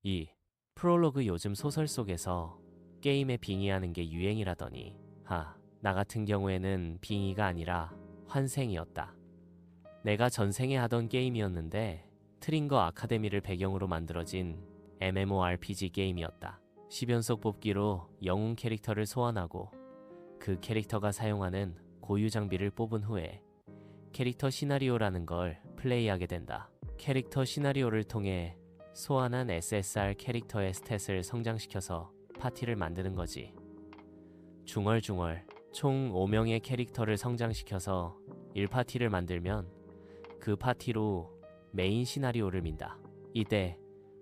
이 프롤로그 요즘 소설 속에서 게임에 빙의하는 게 유행이라더니 나 같은 경우에는 빙의가 아니라 환생이었다. 내가 전생에 하던 게임이었는데 트링거 아카데미를 배경으로 만들어진 MMORPG 게임이었다. 10연속 뽑기로 영웅 캐릭터를 소환하고 그 캐릭터가 사용하는 고유 장비를 뽑은 후에 캐릭터 시나리오라는 걸 플레이하게 된다. 캐릭터 시나리오를 통해 소환한 SSR 캐릭터의 스탯을 성장시켜서 파티를 만드는 거지. 중얼중얼 총 5명의 캐릭터를 성장시켜서 1파티를 만들면 그 파티로 메인 시나리오를 민다. 이때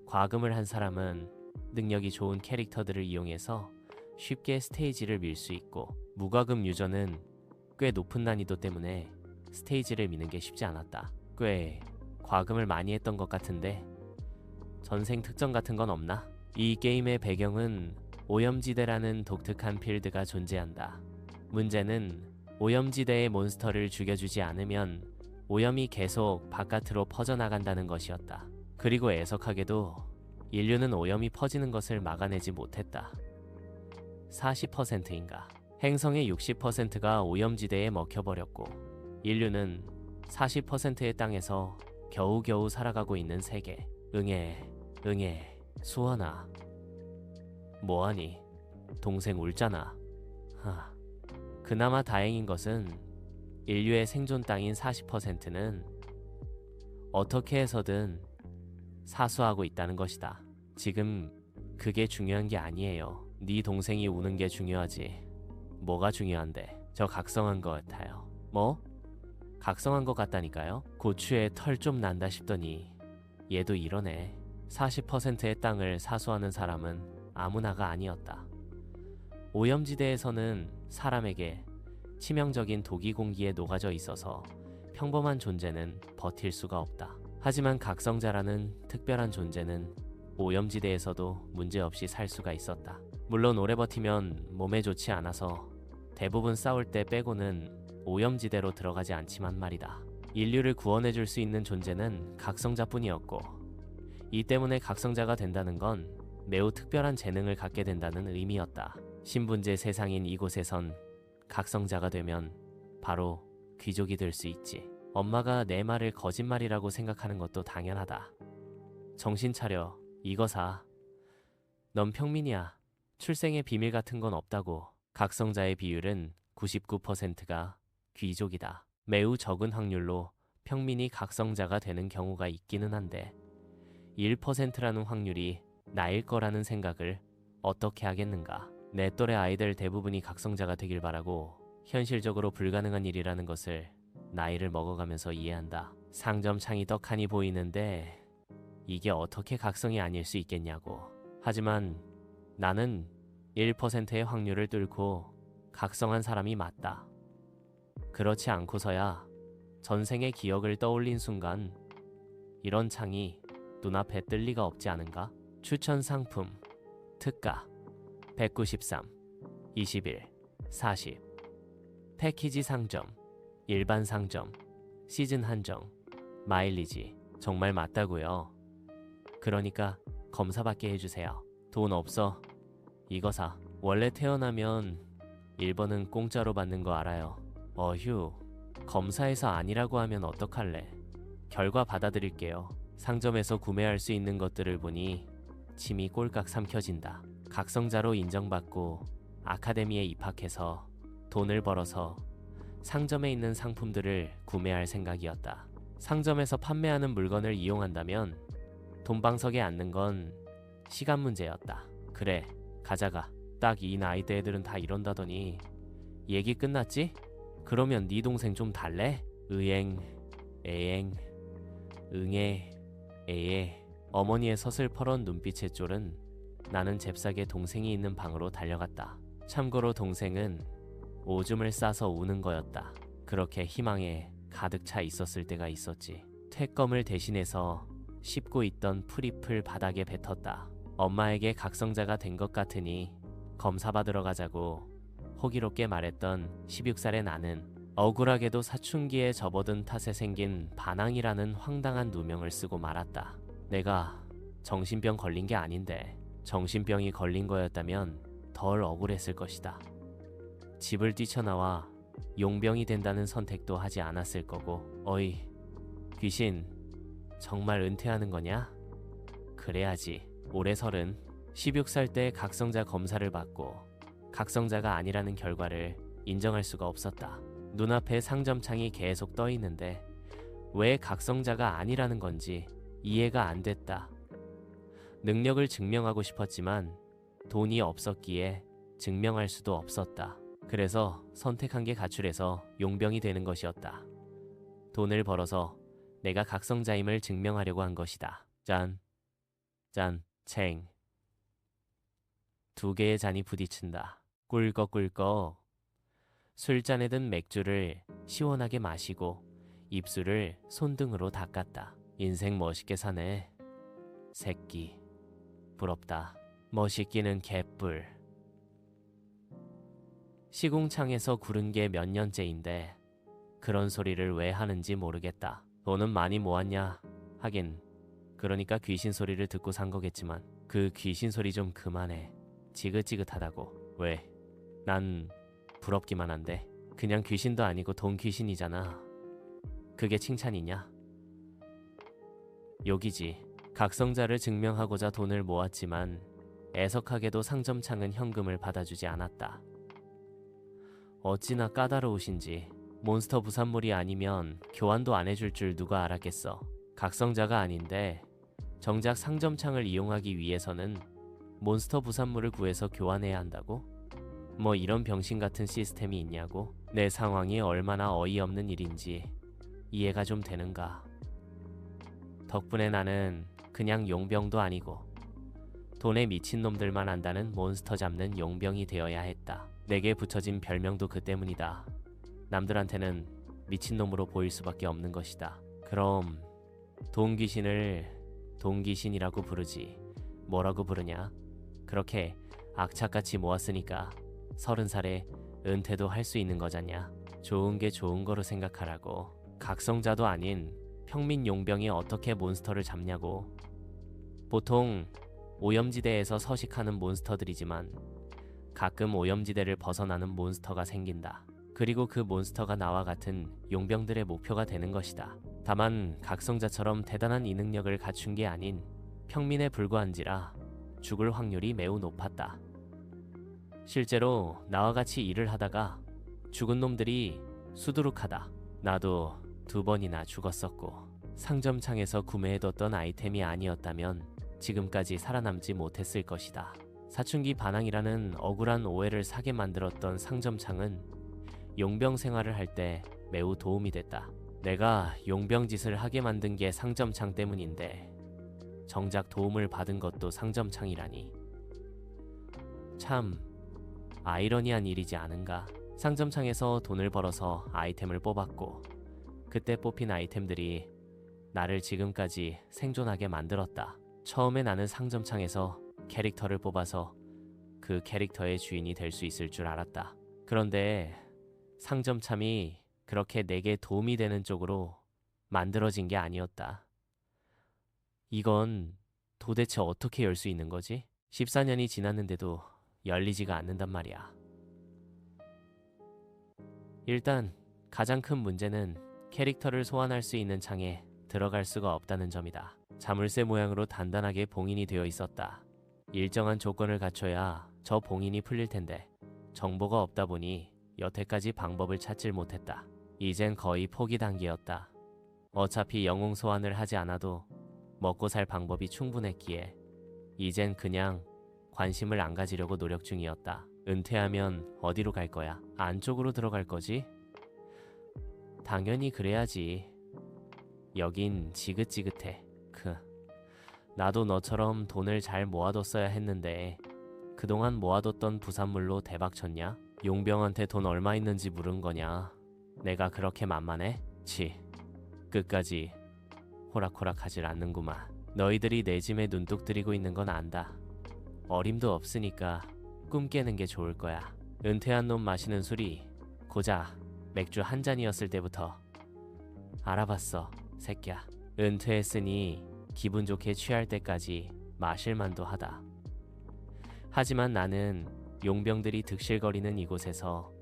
과금을 한 사람은 능력이 좋은 캐릭터들을 이용해서 쉽게 스테이지를 밀 수 있고, 무과금 유저는 꽤 높은 난이도 때문에 스테이지를 미는 게 쉽지 않았다. 꽤 과금을 많이 했던 것 같은데 전생 특전 같은 건 없나? 이 게임의 배경은 오염지대라는 독특한 필드가 존재한다. 문제는 오염지대의 몬스터를 죽여주지 않으면 오염이 계속 바깥으로 퍼져나간다는 것이었다. 그리고 애석하게도 인류는 오염이 퍼지는 것을 막아내지 못했다. 40%인가? 행성의 60%가 오염지대에 먹혀버렸고 인류는 40%의 땅에서 겨우겨우 살아가고 있는 세계. 응애, 수원아. 뭐하니? 동생 울잖아. 그나마 다행인 것은 인류의 생존 땅인 40%는 어떻게 해서든 사수하고 있다는 것이다. 지금 그게 중요한 게 아니에요. 네 동생이 우는 게 중요하지. 뭐가 중요한데? 저 각성한 것 같아요. 뭐? 각성한 것 같다니까요? 고추에 털 좀 난다 싶더니 얘도 이러네. 40%의 땅을 사수하는 사람은 아무나가 아니었다. 오염지대에서는 사람에게 치명적인 독이 공기에 녹아져 있어서 평범한 존재는 버틸 수가 없다. 하지만 각성자라는 특별한 존재는 오염지대에서도 문제없이 살 수가 있었다. 물론 오래 버티면 몸에 좋지 않아서 대부분 싸울 때 빼고는 오염지대로 들어가지 않지만 말이다. 인류를 구원해줄 수 있는 존재는 각성자뿐이었고, 이 때문에 각성자가 된다는 건 매우 특별한 재능을 갖게 된다는 의미였다. 신분제 세상인 이곳에선 각성자가 되면 바로 귀족이 될 수 있지. 엄마가 내 말을 거짓말이라고 생각하는 것도 당연하다. 정신 차려. 이거사. 넌 평민이야. 출생의 비밀 같은 건 없다고. 각성자의 비율은 99%가 귀족이다. 매우 적은 확률로 평민이 각성자가 되는 경우가 있기는 한데 1%라는 확률이 나일 거라는 생각을 어떻게 하겠는가. 내 또래 아이들 대부분이 각성자가 되길 바라고 현실적으로 불가능한 일이라는 것을 나이를 먹어가면서 이해한다. 상점 창이 떡하니 보이는데 이게 어떻게 각성이 아닐 수 있겠냐고. 하지만 나는 1%의 확률을 뚫고 각성한 사람이 맞다. 그렇지 않고서야 전생의 기억을 떠올린 순간 이런 창이 눈앞에 뜰 리가 없지 않은가? 추천 상품 특가 193 21 40 패키지 상점 일반 상점 시즌 한정 마일리지 정말 맞다고요. 그러니까 검사받게 해주세요. 돈 없어. 이거 사. 원래 태어나면 1번은 공짜로 받는 거 알아요. 어휴. 검사에서 아니라고 하면 어떡할래. 결과 받아드릴게요. 상점에서 구매할 수 있는 것들을 보니 침이 꼴깍 삼켜진다. 각성자로 인정받고 아카데미에 입학해서 돈을 벌어서 상점에 있는 상품들을 구매할 생각이었다. 상점에서 판매하는 물건을 이용한다면 돈방석에 앉는 건 시간 문제였다. 그래, 가자가. 딱 이 나이대 애들은 다 이런다더니 얘기 끝났지? 그러면 네 동생 좀 달래? 의행, 애행, 응애, 애애. 어머니의 서슬퍼런 눈빛에 쫄은 나는 잽싸게 동생이 있는 방으로 달려갔다. 참고로 동생은 오줌을 싸서 우는 거였다. 그렇게 희망에 가득 차 있었을 때가 있었지. 퇴검을 대신해서 씹고 있던 풀잎을 바닥에 뱉었다. 엄마에게 각성자가 된 것 같으니 검사받으러 가자고 호기롭게 말했던 16살의 나는 억울하게도 사춘기에 접어든 탓에 생긴 반항이라는 황당한 누명을 쓰고 말았다. 내가 정신병 걸린 게 아닌데 정신병이 걸린 거였다면 덜 억울했을 것이다. 집을 뛰쳐나와 용병이 된다는 선택도 하지 않았을 거고. 어이, 귀신, 정말 은퇴하는 거냐? 그래야지. 올해 30, 16살 때 각성자 검사를 받고 각성자가 아니라는 결과를 인정할 수가 없었다. 눈앞에 상점창이 계속 떠 있는데 왜 각성자가 아니라는 건지 이해가 안 됐다. 능력을 증명하고 싶었지만 돈이 없었기에 증명할 수도 없었다. 그래서 선택한 게 가출해서 용병이 되는 것이었다. 돈을 벌어서 내가 각성자임을 증명하려고 한 것이다. 짠, 짠, 챙. 두 개의 잔이 부딪힌다. 꿀꺽꿀꺽. 술잔에 든 맥주를 시원하게 마시고 입술을 손등으로 닦았다. 인생 멋있게 사네. 새끼. 부럽다. 멋있기는 개뿔. 시궁창에서 구른 게 몇 년째인데 그런 소리를 왜 하는지 모르겠다. 돈은 많이 모았냐? 하긴 그러니까 귀신 소리를 듣고 산 거겠지만 그 귀신 소리 좀 그만해. 지긋지긋하다고. 왜? 난 부럽기만 한데. 그냥 귀신도 아니고 돈 귀신이잖아. 그게 칭찬이냐? 욕이지. 각성자를 증명하고자 돈을 모았지만 애석하게도 상점창은 현금을 받아주지 않았다. 어찌나 까다로우신지. 몬스터 부산물이 아니면 교환도 안 해줄 줄 누가 알았겠어. 각성자가 아닌데 정작 상점창을 이용하기 위해서는 몬스터 부산물을 구해서 교환해야 한다고? 뭐 이런 병신 같은 시스템이 있냐고? 내 상황이 얼마나 어이없는 일인지 이해가 좀 되는가? 덕분에 나는 그냥 용병도 아니고 돈에 미친 놈들만 안다는 몬스터 잡는 용병이 되어야 했다. 내게 붙여진 별명도 그 때문이다. 남들한테는 미친놈으로 보일 수밖에 없는 것이다. 그럼 돈귀신을 돈귀신이라고 부르지 뭐라고 부르냐? 그렇게 악착같이 모았으니까 30살에 은퇴도 할 수 있는 거잖냐? 좋은 게 좋은 거로 생각하라고. 각성자도 아닌 평민 용병이 어떻게 몬스터를 잡냐고. 보통 오염지대에서 서식하는 몬스터들이지만 가끔 오염지대를 벗어나는 몬스터가 생긴다. 그리고 그 몬스터가 나와 같은 용병들의 목표가 되는 것이다. 다만 각성자처럼 대단한 이 능력을 갖춘 게 아닌 평민에 불과한지라 죽을 확률이 매우 높았다. 실제로 나와 같이 일을 하다가 죽은 놈들이 수두룩하다. 나도 2번이나 죽었었고 상점창에서 구매해뒀던 아이템이 아니었다면 지금까지 살아남지 못했을 것이다. 사춘기 반항이라는 억울한 오해를 사게 만들었던 상점창은 용병 생활을 할 때 매우 도움이 됐다. 내가 용병 짓을 하게 만든 게 상점창 때문인데 정작 도움을 받은 것도 상점창이라니. 참 아이러니한 일이지 않은가. 상점창에서 돈을 벌어서 아이템을 뽑았고 그때 뽑힌 아이템들이 나를 지금까지 생존하게 만들었다. 처음에 나는 상점창에서 캐릭터를 뽑아서 그 캐릭터의 주인이 될 수 있을 줄 알았다. 그런데 상점참이 그렇게 내게 도움이 되는 쪽으로 만들어진 게 아니었다. 이건 도대체 어떻게 열 수 있는 거지? 14년이 지났는데도 열리지가 않는단 말이야. 일단 가장 큰 문제는 캐릭터를 소환할 수 있는 창에 들어갈 수가 없다는 점이다. 자물쇠 모양으로 단단하게 봉인이 되어 있었다. 일정한 조건을 갖춰야 저 봉인이 풀릴 텐데 정보가 없다 보니 여태까지 방법을 찾질 못했다. 이젠 거의 포기 단계였다. 어차피 영웅 소환을 하지 않아도 먹고 살 방법이 충분했기에 이젠 그냥 관심을 안 가지려고 노력 중이었다. 은퇴하면 어디로 갈 거야? 안쪽으로 들어갈 거지? 당연히 그래야지. 여긴 지긋지긋해. 나도 너처럼 돈을 잘 모아뒀어야 했는데 그동안 모아뒀던 부산물로 대박 쳤냐? 용병한테 돈 얼마 있는지 물은 거냐? 내가 그렇게 만만해? 끝까지 호락호락하질 않는구만. 너희들이 내 짐에 눈독 들이고 있는 건 안다. 어림도 없으니까 꿈 깨는 게 좋을 거야. 은퇴한 놈 마시는 술이 고작 맥주 한 잔이었을 때부터 알아봤어, 새끼야. 은퇴했으니 기분 좋게 취할 때까지 마실 만도 하다. 하지만 나는 용병들이 득실거리는 이곳에서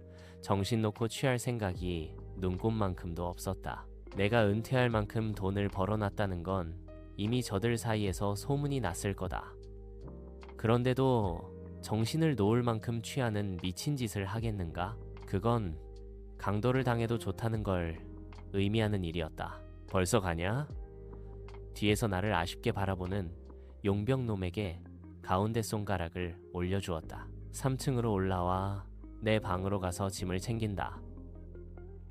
정신 놓고 취할 생각이 눈꼽만큼도 없었다. 내가 은퇴할 만큼 돈을 벌어놨다는 건 이미 저들 사이에서 소문이 났을 거다. 그런데도 정신을 놓을 만큼 취하는 미친 짓을 하겠는가? 그건 강도를 당해도 좋다는 걸 의미하는 일이었다. 벌써 가냐? 뒤에서 나를 아쉽게 바라보는 용병놈에게 가운데 손가락을 올려주었다. 3층으로 올라와 내 방으로 가서 짐을 챙긴다.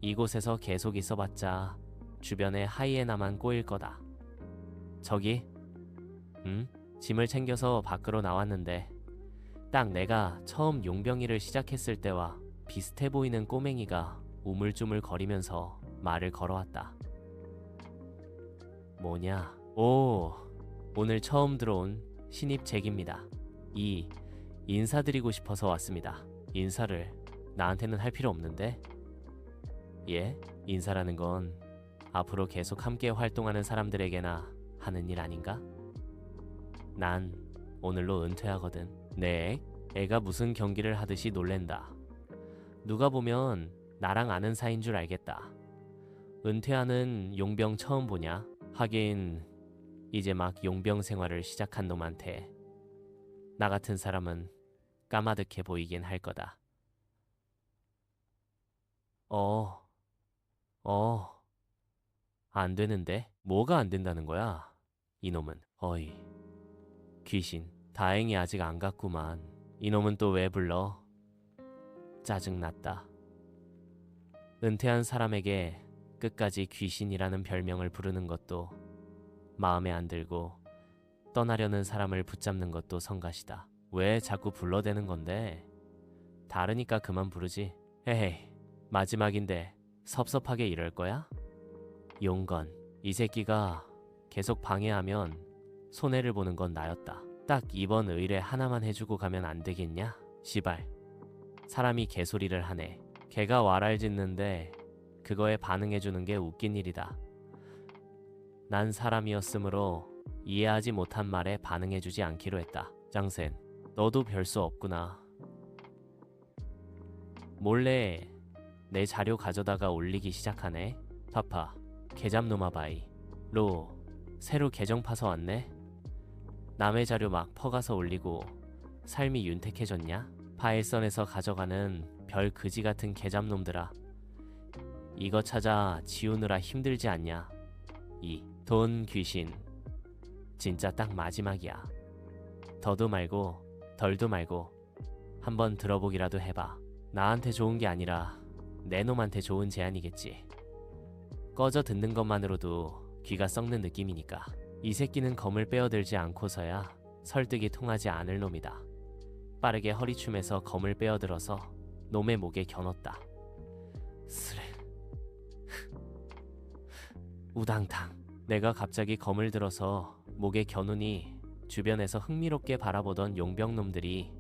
이곳에서 계속 있어봤자 주변에 하이에나만 꼬일 거다. 저기? 짐을 챙겨서 밖으로 나왔는데 딱 내가 처음 용병일을 시작했을 때와 비슷해 보이는 꼬맹이가 우물쭈물 거리면서 말을 걸어왔다. 뭐냐? 오, 오늘 처음 들어온 신입 잭입니다. 인사드리고 싶어서 왔습니다. 인사를 나한테는 할 필요 없는데? 예? 인사라는 건 앞으로 계속 함께 활동하는 사람들에게나 하는 일 아닌가? 난 오늘로 은퇴하거든. 네, 애가 무슨 경기를 하듯이 놀랜다. 누가 보면 나랑 아는 사이인 줄 알겠다. 은퇴하는 용병 처음 보냐? 하긴 이제 막 용병 생활을 시작한 놈한테 나 같은 사람은 까마득해 보이긴 할 거다. 안 되는데? 뭐가 안 된다는 거야? 이놈은. 어이, 귀신. 다행히 아직 안 갔구만. 이놈은 또 왜 불러? 짜증났다. 은퇴한 사람에게 끝까지 귀신이라는 별명을 부르는 것도 마음에 안 들고 떠나려는 사람을 붙잡는 것도 성가시다. 왜 자꾸 불러대는 건데? 다르니까 그만 부르지. 헤헤, 마지막인데 섭섭하게 이럴 거야? 용건, 이 새끼가 계속 방해하면 손해를 보는 건 나였다. 딱 이번 의뢰 하나만 해주고 가면 안 되겠냐? 시발, 사람이 개소리를 하네. 걔가 와랄 짓는데 그거에 반응해주는 게 웃긴 일이다. 난 사람이었으므로 이해하지 못한 말에 반응해주지 않기로 했다. 짱센, 너도 별 수 없구나. 몰래 내 자료 가져다가 올리기 시작하네. 파파, 개잡놈아 바이. 로, 새로 계정 파서 왔네? 남의 자료 막 퍼가서 올리고 삶이 윤택해졌냐? 파일선에서 가져가는 별 그지 같은 개잡놈들아. 이거 찾아 지우느라 힘들지 않냐? 이 돈 귀신. 진짜 딱 마지막이야. 더도 말고 덜도 말고 한번 들어보기라도 해봐. 나한테 좋은 게 아니라 내 놈한테 좋은 제안이겠지. 꺼져 듣는 것만으로도 귀가 썩는 느낌이니까. 이 새끼는 검을 빼어들지 않고서야 설득이 통하지 않을 놈이다. 빠르게 허리춤에서 검을 빼어들어서 놈의 목에 겨눴다. 스레. 우당탕. 내가 갑자기 검을 들어서 목에 겨누니 주변에서 흥미롭게 바라보던 용병놈들이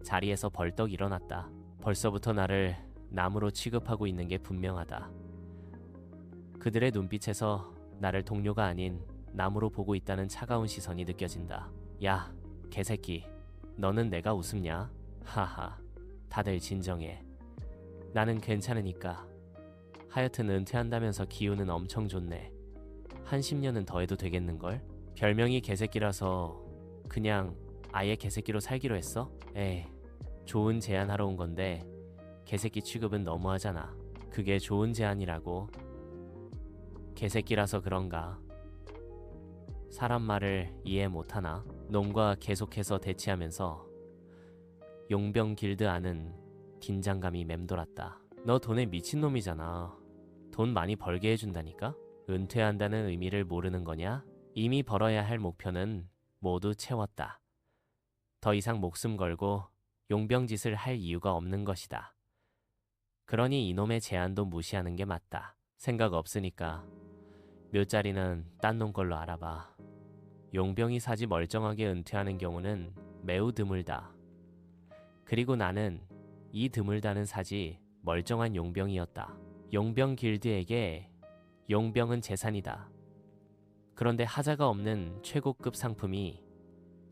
자리에서 벌떡 일어났다. 벌써부터 나를 남으로 취급하고 있는 게 분명하다. 그들의 눈빛에서 나를 동료가 아닌 남으로 보고 있다는 차가운 시선이 느껴진다. 야, 개새끼. 너는 내가 웃음냐? 하하. 다들 진정해. 나는 괜찮으니까. 하여튼 은퇴한다면서 기운은 엄청 좋네. 한 10년은 더 해도 되겠는걸? 별명이 개새끼라서 그냥 아예 개새끼로 살기로 했어? 에이, 좋은 제안하러 온 건데 개새끼 취급은 너무하잖아. 그게 좋은 제안이라고? 개새끼라서 그런가? 사람 말을 이해 못하나? 놈과 계속해서 대치하면서 용병 길드 안은 긴장감이 맴돌았다. 너 돈에 미친놈이잖아. 돈 많이 벌게 해준다니까? 은퇴한다는 의미를 모르는 거냐? 이미 벌어야 할 목표는 모두 채웠다. 더 이상 목숨 걸고 용병짓을 할 이유가 없는 것이다. 그러니 이놈의 제안도 무시하는 게 맞다. 생각 없으니까 묘자리는 딴 놈 걸로 알아봐. 용병이 사지 멀쩡하게 은퇴하는 경우는 매우 드물다. 그리고 나는 이 드물다는 사지 멀쩡한 용병이었다. 용병 길드에게 용병은 재산이다. 그런데 하자가 없는 최고급 상품이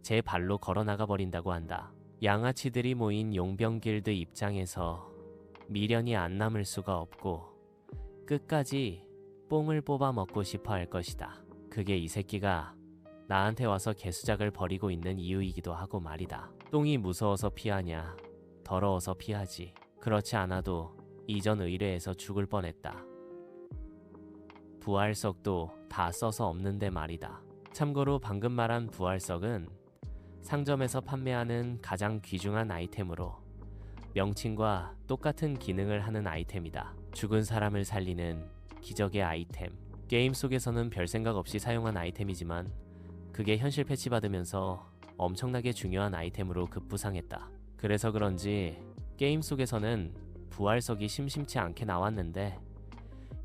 제 발로 걸어나가 버린다고 한다. 양아치들이 모인 용병 길드 입장에서 미련이 안 남을 수가 없고 끝까지 뽕을 뽑아 먹고 싶어 할 것이다. 그게 이 새끼가 나한테 와서 개수작을 벌이고 있는 이유이기도 하고 말이다. 똥이 무서워서 피하냐? 더러워서 피하지. 그렇지 않아도 이전 의뢰에서 죽을 뻔했다. 부활석도 다 써서 없는데 말이다. 참고로 방금 말한 부활석은 상점에서 판매하는 가장 귀중한 아이템으로 명칭과 똑같은 기능을 하는 아이템이다. 죽은 사람을 살리는 기적의 아이템. 게임 속에서는 별 생각 없이 사용한 아이템이지만 그게 현실 패치받으면서 엄청나게 중요한 아이템으로 급부상했다. 그래서 그런지 게임 속에서는 부활석이 심심치 않게 나왔는데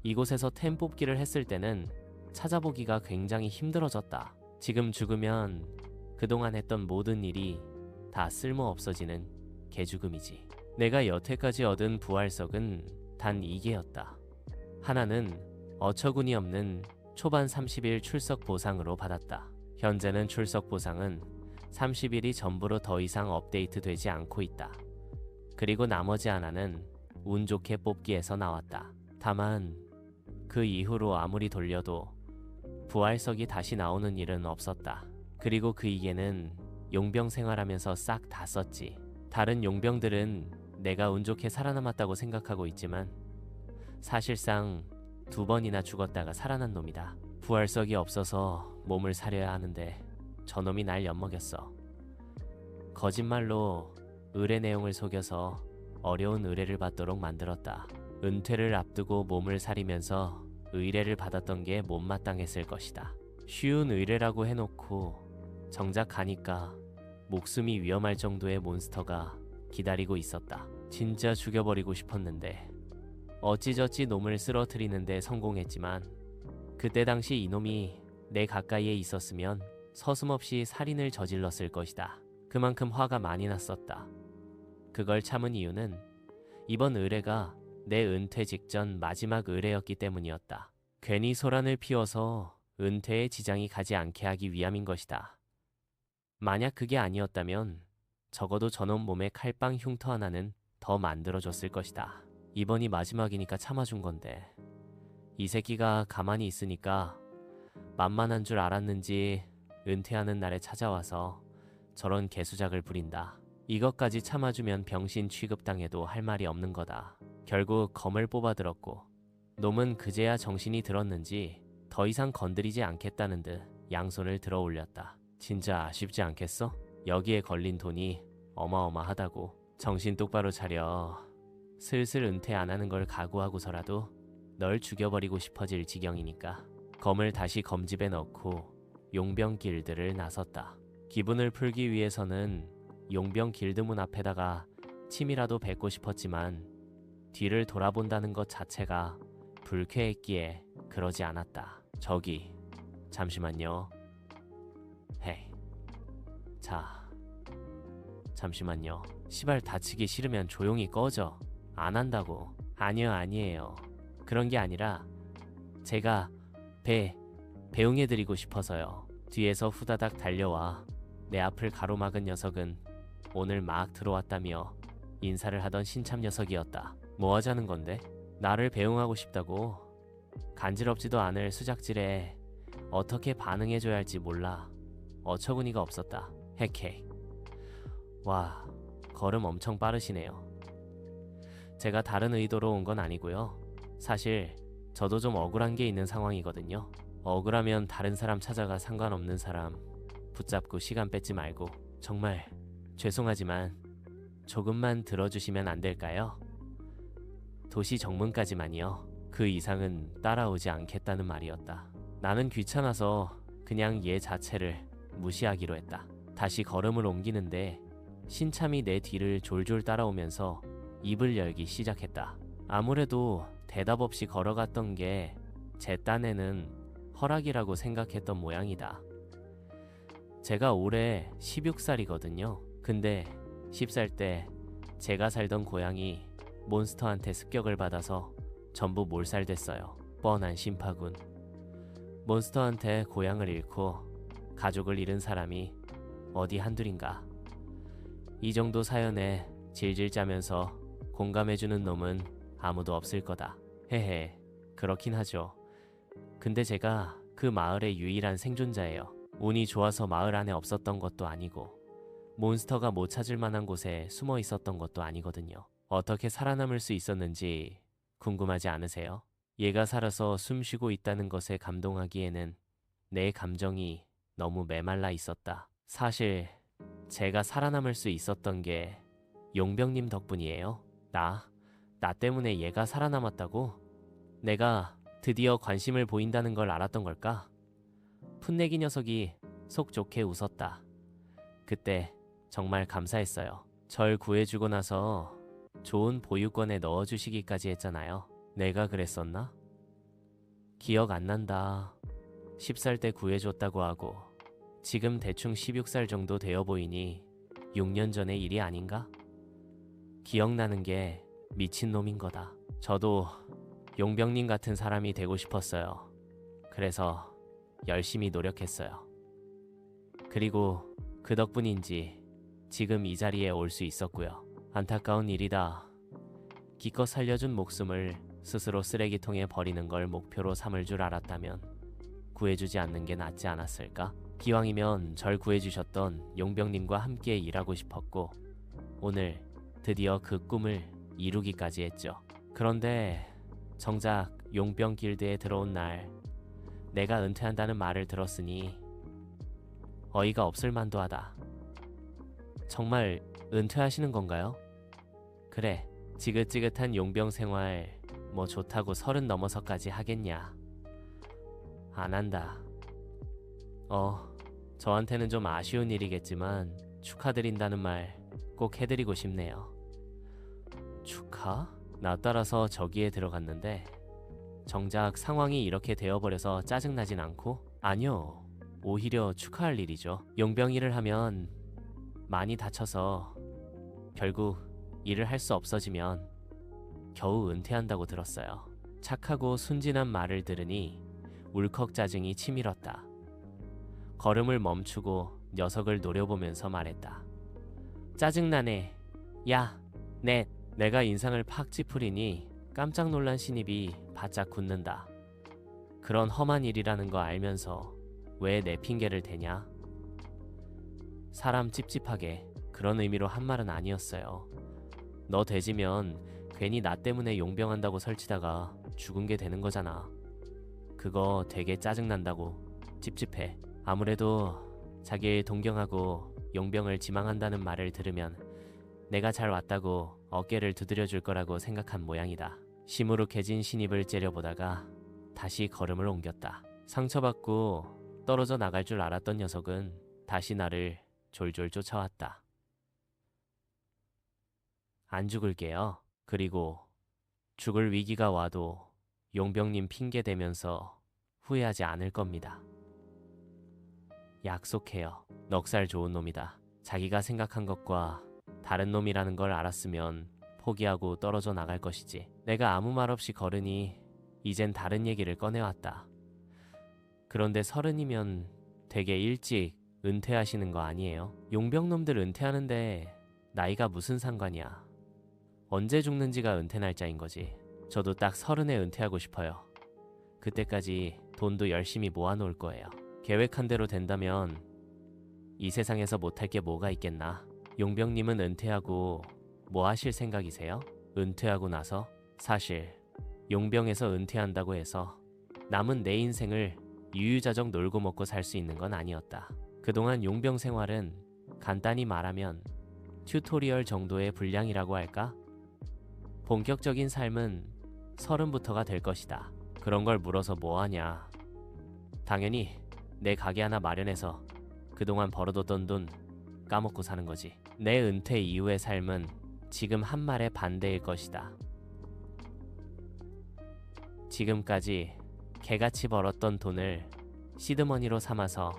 이곳에서 템 뽑기를 했을 때는 찾아보기가 굉장히 힘들어졌다. 지금 죽으면 그동안 했던 모든 일이 다 쓸모 없어지는 개죽음이지. 내가 여태까지 얻은 부활석은 단 2개였다. 하나는 어처구니 없는 초반 30일 출석 보상으로 받았다. 현재는 출석 보상은 30일이 전부로 더 이상 업데이트 되지 않고 있다. 그리고 나머지 하나는 운 좋게 뽑기에서 나왔다. 다만 그 이후로 아무리 돌려도 부활석이 다시 나오는 일은 없었다. 그리고 그 2개는 용병 생활하면서 싹 다 썼지. 다른 용병들은 내가 운 좋게 살아남았다고 생각하고 있지만 사실상 2번이나 죽었다가 살아난 놈이다. 부활석이 없어서 몸을 사려야 하는데 저놈이 날 엿먹였어. 거짓말로 의뢰 내용을 속여서 어려운 의뢰를 받도록 만들었다. 은퇴를 앞두고 몸을 사리면서 의뢰를 받았던 게 못마땅했을 것이다. 쉬운 의뢰라고 해놓고 정작 가니까 목숨이 위험할 정도의 몬스터가 기다리고 있었다. 진짜 죽여버리고 싶었는데 어찌저찌 놈을 쓰러뜨리는데 성공했지만 그때 당시 이놈이 내 가까이에 있었으면 서슴없이 살인을 저질렀을 것이다. 그만큼 화가 많이 났었다. 그걸 참은 이유는 이번 의뢰가 내 은퇴 직전 마지막 의뢰였기 때문이었다. 괜히 소란을 피워서 은퇴에 지장이 가지 않게 하기 위함인 것이다. 만약 그게 아니었다면 적어도 저놈 몸에 칼빵 흉터 하나는 더 만들어줬을 것이다. 이번이 마지막이니까 참아준 건데 이 새끼가 가만히 있으니까 만만한 줄 알았는지 은퇴하는 날에 찾아와서 저런 개수작을 부린다. 이것까지 참아주면 병신 취급당해도 할 말이 없는 거다. 결국 검을 뽑아들었고 놈은 그제야 정신이 들었는지 더 이상 건드리지 않겠다는 듯 양손을 들어 올렸다. 진짜 아쉽지 않겠어? 여기에 걸린 돈이 어마어마하다고. 정신 똑바로 차려. 슬슬 은퇴 안 하는 걸 각오하고서라도 널 죽여버리고 싶어질 지경이니까. 검을 다시 검집에 넣고 용병 길드를 나섰다. 기분을 풀기 위해서는 용병 길드 문 앞에다가 침이라도 뱉고 싶었지만 뒤를 돌아본다는 것 자체가 불쾌했기에 그러지 않았다. 저기 잠시만요. 헤이. 자 잠시만요. 시발 다치기 싫으면 조용히 꺼져. 안 한다고. 아니에요. 그런 게 아니라 제가 배웅해드리고 싶어서요. 뒤에서 후다닥 달려와 내 앞을 가로막은 녀석은 오늘 막 들어왔다며 인사를 하던 신참 녀석이었다. 뭐 하자는 건데? 나를 배웅하고 싶다고? 간지럽지도 않을 수작질에 어떻게 반응해줘야 할지 몰라 어처구니가 없었다. 헤케. 와, 걸음 엄청 빠르시네요. 제가 다른 의도로 온 건 아니고요. 사실 저도 좀 억울한 게 있는 상황이거든요. 억울하면 다른 사람 찾아가 상관없는 사람 붙잡고 시간 뺏지 말고 정말 죄송하지만 조금만 들어주시면 안 될까요? 도시 정문까지만이요. 그 이상은 따라오지 않겠다는 말이었다. 나는 귀찮아서 그냥 얘 자체를 무시하기로 했다. 다시 걸음을 옮기는데 신참이 내 뒤를 졸졸 따라오면서 입을 열기 시작했다. 아무래도 대답 없이 걸어갔던 게 제 딴에는 허락이라고 생각했던 모양이다. 제가 올해 16살이거든요. 근데 10살 때 제가 살던 고향이 몬스터한테 습격을 받아서 전부 몰살됐어요. 뻔한 심파군. 몬스터한테 고향을 잃고 가족을 잃은 사람이 어디 한둘인가. 이 정도 사연에 질질 짜면서 공감해주는 놈은 아무도 없을 거다. 헤헤, 그렇긴 하죠. 근데 제가 그 마을의 유일한 생존자예요. 운이 좋아서 마을 안에 없었던 것도 아니고 몬스터가 못 찾을 만한 곳에 숨어 있었던 것도 아니거든요. 어떻게 살아남을 수 있었는지 궁금하지 않으세요? 얘가 살아서 숨 쉬고 있다는 것에 감동하기에는 내 감정이 너무 메말라 있었다. 사실 제가 살아남을 수 있었던 게 용병님 덕분이에요. 나 때문에 얘가 살아남았다고? 내가 드디어 관심을 보인다는 걸 알았던 걸까? 풋내기 녀석이 속 좋게 웃었다. 그때 정말 감사했어요. 절 구해주고 나서 좋은 보육원에 넣어주시기까지 했잖아요. 내가 그랬었나? 기억 안 난다. 10살 때 구해줬다고 하고 지금 대충 16살 정도 되어 보이니 6년 전의 일이 아닌가? 기억나는 게 미친놈인 거다. 저도 용병님 같은 사람이 되고 싶었어요. 그래서 열심히 노력했어요. 그리고 그 덕분인지 지금 이 자리에 올 수 있었고요. 안타까운 일이다. 기껏 살려준 목숨을 스스로 쓰레기통에 버리는 걸 목표로 삼을 줄 알았다면 구해주지 않는 게 낫지 않았을까? 기왕이면 절 구해주셨던 용병님과 함께 일하고 싶었고 오늘 드디어 그 꿈을 이루기까지 했죠. 그런데 정작 용병 길드에 들어온 날 내가 은퇴한다는 말을 들었으니 어이가 없을 만도 하다. 정말 은퇴하시는 건가요? 그래, 지긋지긋한 용병 생활 뭐 좋다고 30 넘어서까지 하겠냐. 안 한다. 저한테는 좀 아쉬운 일이겠지만 축하드린다는 말 꼭 해드리고 싶네요. 축하? 나 따라서 저기에 들어갔는데 정작 상황이 이렇게 되어버려서 짜증나진 않고? 아니요, 오히려 축하할 일이죠. 용병 일을 하면 많이 다쳐서 결국 일을 할 수 없어지면 겨우 은퇴한다고 들었어요. 착하고 순진한 말을 들으니 울컥 짜증이 치밀었다. 걸음을 멈추고 녀석을 노려보면서 말했다. 짜증나네. 야, 내가 인상을 팍 찌푸리니 깜짝 놀란 신입이 바짝 굳는다. 그런 험한 일이라는 거 알면서 왜 내 핑계를 대냐? 사람 찝찝하게 그런 의미로 한 말은 아니었어요. 너 돼지면 괜히 나 때문에 용병한다고 설치다가 죽은 게 되는 거잖아. 그거 되게 짜증난다고. 찝찝해. 아무래도 자기를 동경하고 용병을 지망한다는 말을 들으면 내가 잘 왔다고 어깨를 두드려 줄 거라고 생각한 모양이다. 시무룩해진 신입을 째려보다가 다시 걸음을 옮겼다. 상처받고 떨어져 나갈 줄 알았던 녀석은 다시 나를 졸졸 쫓아왔다. 안 죽을게요. 그리고 죽을 위기가 와도 용병님 핑계 대면서 후회하지 않을 겁니다. 약속해요. 넉살 좋은 놈이다. 자기가 생각한 것과 다른 놈이라는 걸 알았으면 포기하고 떨어져 나갈 것이지. 내가 아무 말 없이 걸으니 이젠 다른 얘기를 꺼내왔다. 그런데 30이면 되게 일찍 은퇴하시는 거 아니에요? 용병놈들 은퇴하는데 나이가 무슨 상관이야. 언제 죽는지가 은퇴 날짜인 거지. 저도 딱 30에 은퇴하고 싶어요. 그때까지 돈도 열심히 모아놓을 거예요. 계획한 대로 된다면 이 세상에서 못할 게 뭐가 있겠나. 용병님은 은퇴하고 뭐 하실 생각이세요? 은퇴하고 나서? 사실 용병에서 은퇴한다고 해서 남은 내 인생을 유유자적 놀고 먹고 살 수 있는 건 아니었다. 그동안 용병 생활은 간단히 말하면 튜토리얼 정도의 분량이라고 할까? 본격적인 삶은 30부터가 될 것이다. 그런 걸 물어서 뭐하냐. 당연히 내 가게 하나 마련해서 그동안 벌어뒀던 돈 까먹고 사는 거지. 내 은퇴 이후의 삶은 지금 한 말의 반대일 것이다. 지금까지 개같이 벌었던 돈을 시드머니로 삼아서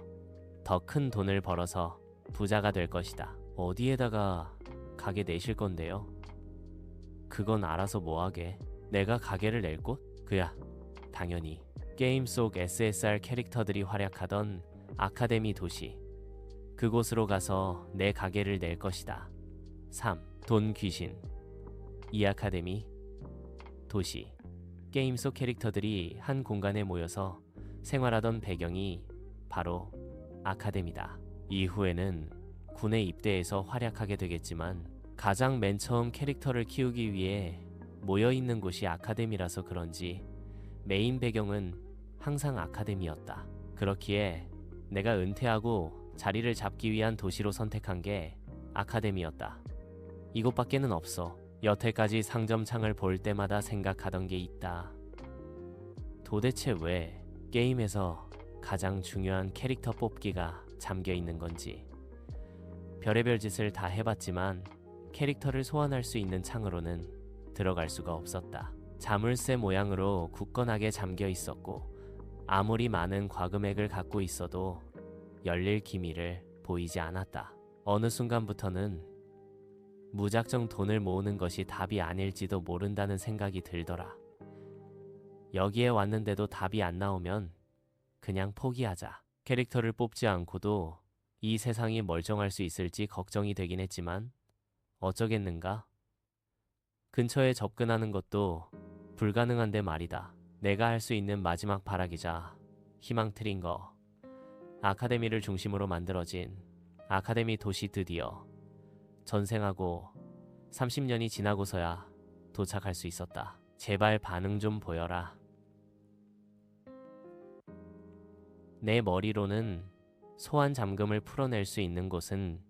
더 큰 돈을 벌어서 부자가 될 것이다. 어디에다가 가게 내실 건데요? 그건 알아서 뭐하게. 내가 가게를 낼 곳? 그야 당연히 게임 속 SSR 캐릭터들이 활약하던 아카데미 도시. 그곳으로 가서 내 가게를 낼 것이다. 3. 돈 귀신. 이 아카데미 도시. 게임 속 캐릭터들이 한 공간에 모여서 생활하던 배경이 바로 아카데미다. 이후에는 군에 입대해서 활약하게 되겠지만 가장 맨 처음 캐릭터를 키우기 위해 모여있는 곳이 아카데미라서 그런지 메인 배경은 항상 아카데미였다. 그렇기에 내가 은퇴하고 자리를 잡기 위한 도시로 선택한 게 아카데미였다. 이곳밖에는 없어. 여태까지 상점창을 볼 때마다 생각하던 게 있다. 도대체 왜 게임에서 가장 중요한 캐릭터 뽑기가 잠겨 있는 건지. 별의별 짓을 다 해봤지만 캐릭터를 소환할 수 있는 창으로는 들어갈 수가 없었다. 자물쇠 모양으로 굳건하게 잠겨 있었고 아무리 많은 과금액을 갖고 있어도 열릴 기미를 보이지 않았다. 어느 순간부터는 무작정 돈을 모으는 것이 답이 아닐지도 모른다는 생각이 들더라. 여기에 왔는데도 답이 안 나오면 그냥 포기하자. 캐릭터를 뽑지 않고도 이 세상이 멀쩡할 수 있을지 걱정이 되긴 했지만 어쩌겠는가? 근처에 접근하는 것도 불가능한데 말이다. 내가 할 수 있는 마지막 바라기자 희망틀인 거. 아카데미를 중심으로 만들어진 아카데미 도시 드디어 전생하고 30년이 지나고서야 도착할 수 있었다. 제발 반응 좀 보여라. 내 머리로는 소환 잠금을 풀어낼 수 있는 곳은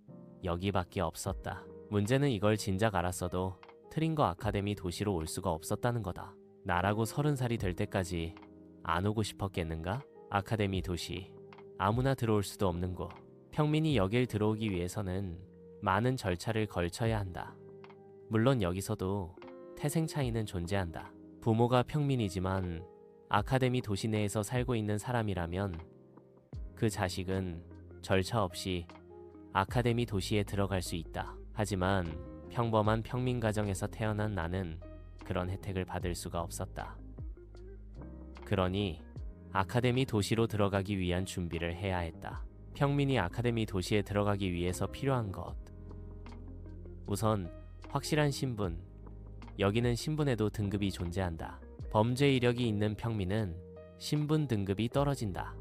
여기밖에 없었다. 문제는 이걸 진작 알았어도 트링거 아카데미 도시로 올 수가 없었다는 거다. 나라고 30살이 될 때까지 안 오고 싶었겠는가? 아카데미 도시. 아무나 들어올 수도 없는 곳. 평민이 여길 들어오기 위해서는 많은 절차를 걸쳐야 한다. 물론 여기서도 태생 차이는 존재한다. 부모가 평민이지만 아카데미 도시 내에서 살고 있는 사람이라면 그 자식은 절차 없이 아카데미 도시에 들어갈 수 있다. 하지만 평범한 평민 가정에서 태어난 나는 그런 혜택을 받을 수가 없었다. 그러니 아카데미 도시로 들어가기 위한 준비를 해야 했다. 평민이 아카데미 도시에 들어가기 위해서 필요한 것. 우선 확실한 신분. 여기는 신분에도 등급이 존재한다. 범죄 이력이 있는 평민은 신분 등급이 떨어진다.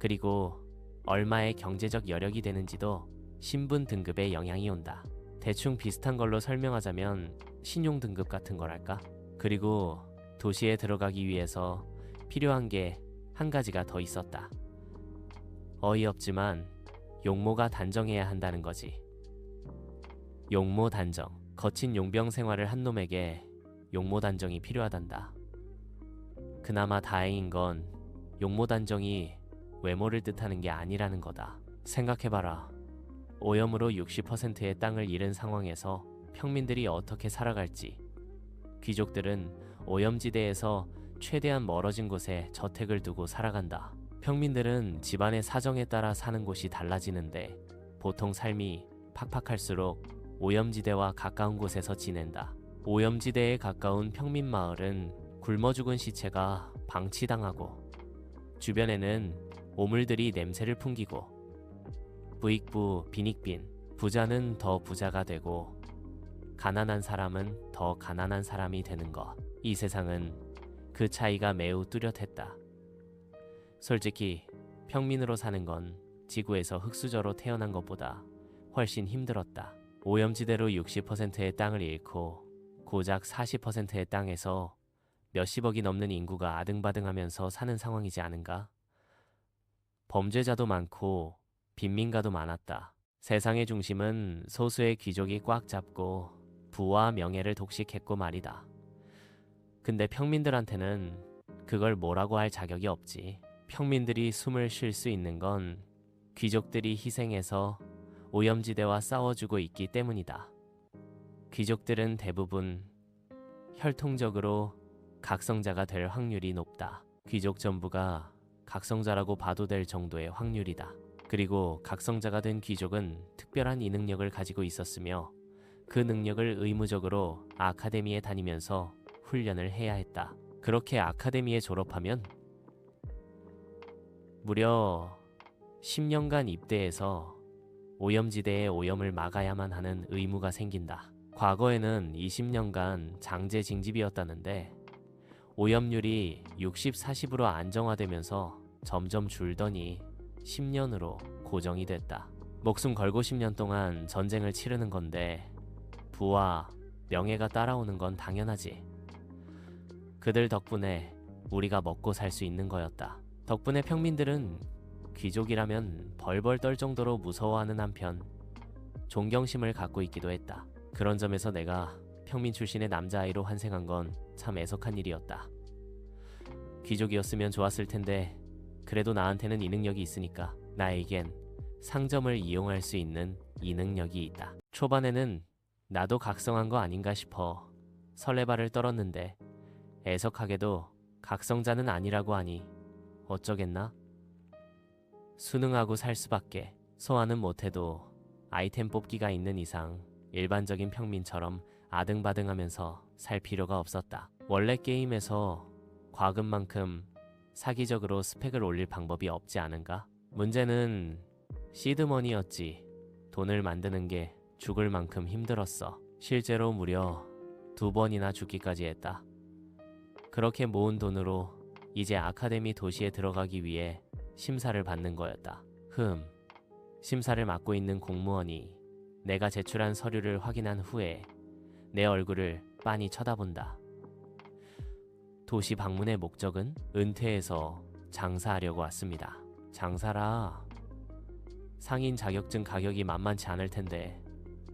그리고 얼마의 경제적 여력이 되는지도 신분 등급에 영향이 온다. 대충 비슷한 걸로 설명하자면 신용 등급 같은 거랄까? 그리고 도시에 들어가기 위해서 필요한 게 한 가지가 더 있었다. 어이없지만 용모가 단정해야 한다는 거지. 용모 단정. 거친 용병 생활을 한 놈에게 용모 단정이 필요하단다. 그나마 다행인 건 용모 단정이 외모를 뜻하는 게 아니라는 거다. 생각해봐라. 오염으로 60%의 땅을 잃은 상황에서 평민들이 어떻게 살아갈지. 귀족들은 오염지대에서 최대한 멀어진 곳에 저택을 두고 살아간다. 평민들은 집안의 사정에 따라 사는 곳이 달라지는데 보통 삶이 팍팍할수록 오염지대와 가까운 곳에서 지낸다. 오염지대에 가까운 평민 마을은 굶어 죽은 시체가 방치당하고 주변에는 오물들이 냄새를 풍기고 부익부 빈익빈. 부자는 더 부자가 되고 가난한 사람은 더 가난한 사람이 되는 것. 이 세상은 그 차이가 매우 뚜렷했다. 솔직히 평민으로 사는 건 지구에서 흙수저로 태어난 것보다 훨씬 힘들었다. 오염지대로 60%의 땅을 잃고 고작 40%의 땅에서 몇십억이 넘는 인구가 아등바등하면서 사는 상황이지 않은가? 범죄자도 많고 빈민가도 많았다. 세상의 중심은 소수의 귀족이 꽉 잡고 부와 명예를 독식했고 말이다. 근데 평민들한테는 그걸 뭐라고 할 자격이 없지. 평민들이 숨을 쉴 수 있는 건 귀족들이 희생해서 오염지대와 싸워주고 있기 때문이다. 귀족들은 대부분 혈통적으로 각성자가 될 확률이 높다. 귀족 전부가 각성자라고 봐도 될 정도의 확률이다. 그리고 각성자가 된 귀족은 특별한 이 능력을 가지고 있었으며 그 능력을 의무적으로 아카데미에 다니면서 훈련을 해야 했다. 그렇게 아카데미에 졸업하면 무려 10년간 입대해서 오염지대의 오염을 막아야만 하는 의무가 생긴다. 과거에는 20년간 장제 징집이었다는데 오염률이 60, 40으로 안정화되면서 점점 줄더니 10년으로 고정이 됐다. 목숨 걸고 10년 동안 전쟁을 치르는 건데 부와 명예가 따라오는 건 당연하지. 그들 덕분에 우리가 먹고 살 수 있는 거였다. 덕분에 평민들은 귀족이라면 벌벌 떨 정도로 무서워하는 한편 존경심을 갖고 있기도 했다. 그런 점에서 내가 평민 출신의 남자아이로 환생한 건 참 애석한 일이었다. 귀족이었으면 좋았을 텐데 그래도 나한테는 이 능력이 있으니까 나에겐 상점을 이용할 수 있는 이 능력이 있다. 초반에는 나도 각성한 거 아닌가 싶어 설레발을 떨었는데 애석하게도 각성자는 아니라고 하니 어쩌겠나? 순응하고 살 수밖에. 소화는 못해도 아이템 뽑기가 있는 이상 일반적인 평민처럼 아등바등하면서 살 필요가 없었다. 원래 게임에서 과금만큼 사기적으로 스펙을 올릴 방법이 없지 않은가? 문제는 시드머니였지. 돈을 만드는 게 죽을 만큼 힘들었어. 실제로 무려 2번이나 죽기까지 했다. 그렇게 모은 돈으로 이제 아카데미 도시에 들어가기 위해 심사를 받는 거였다. 심사를 맡고 있는 공무원이 내가 제출한 서류를 확인한 후에 내 얼굴을 빤히 쳐다본다. 도시 방문의 목적은 은퇴해서 장사하려고 왔습니다. 장사라 상인 자격증 가격이 만만치 않을 텐데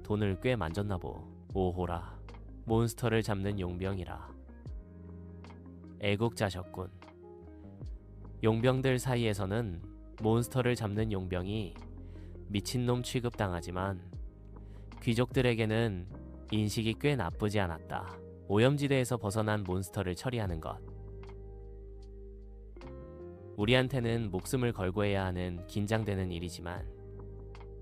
돈을 꽤 만졌나 보. 오호라, 몬스터를 잡는 용병이라. 애국자셨군. 용병들 사이에서는 몬스터를 잡는 용병이 미친놈 취급당하지만 귀족들에게는 인식이 꽤 나쁘지 않았다. 오염지대에서 벗어난 몬스터를 처리하는 것. 우리한테는 목숨을 걸고 해야 하는 긴장되는 일이지만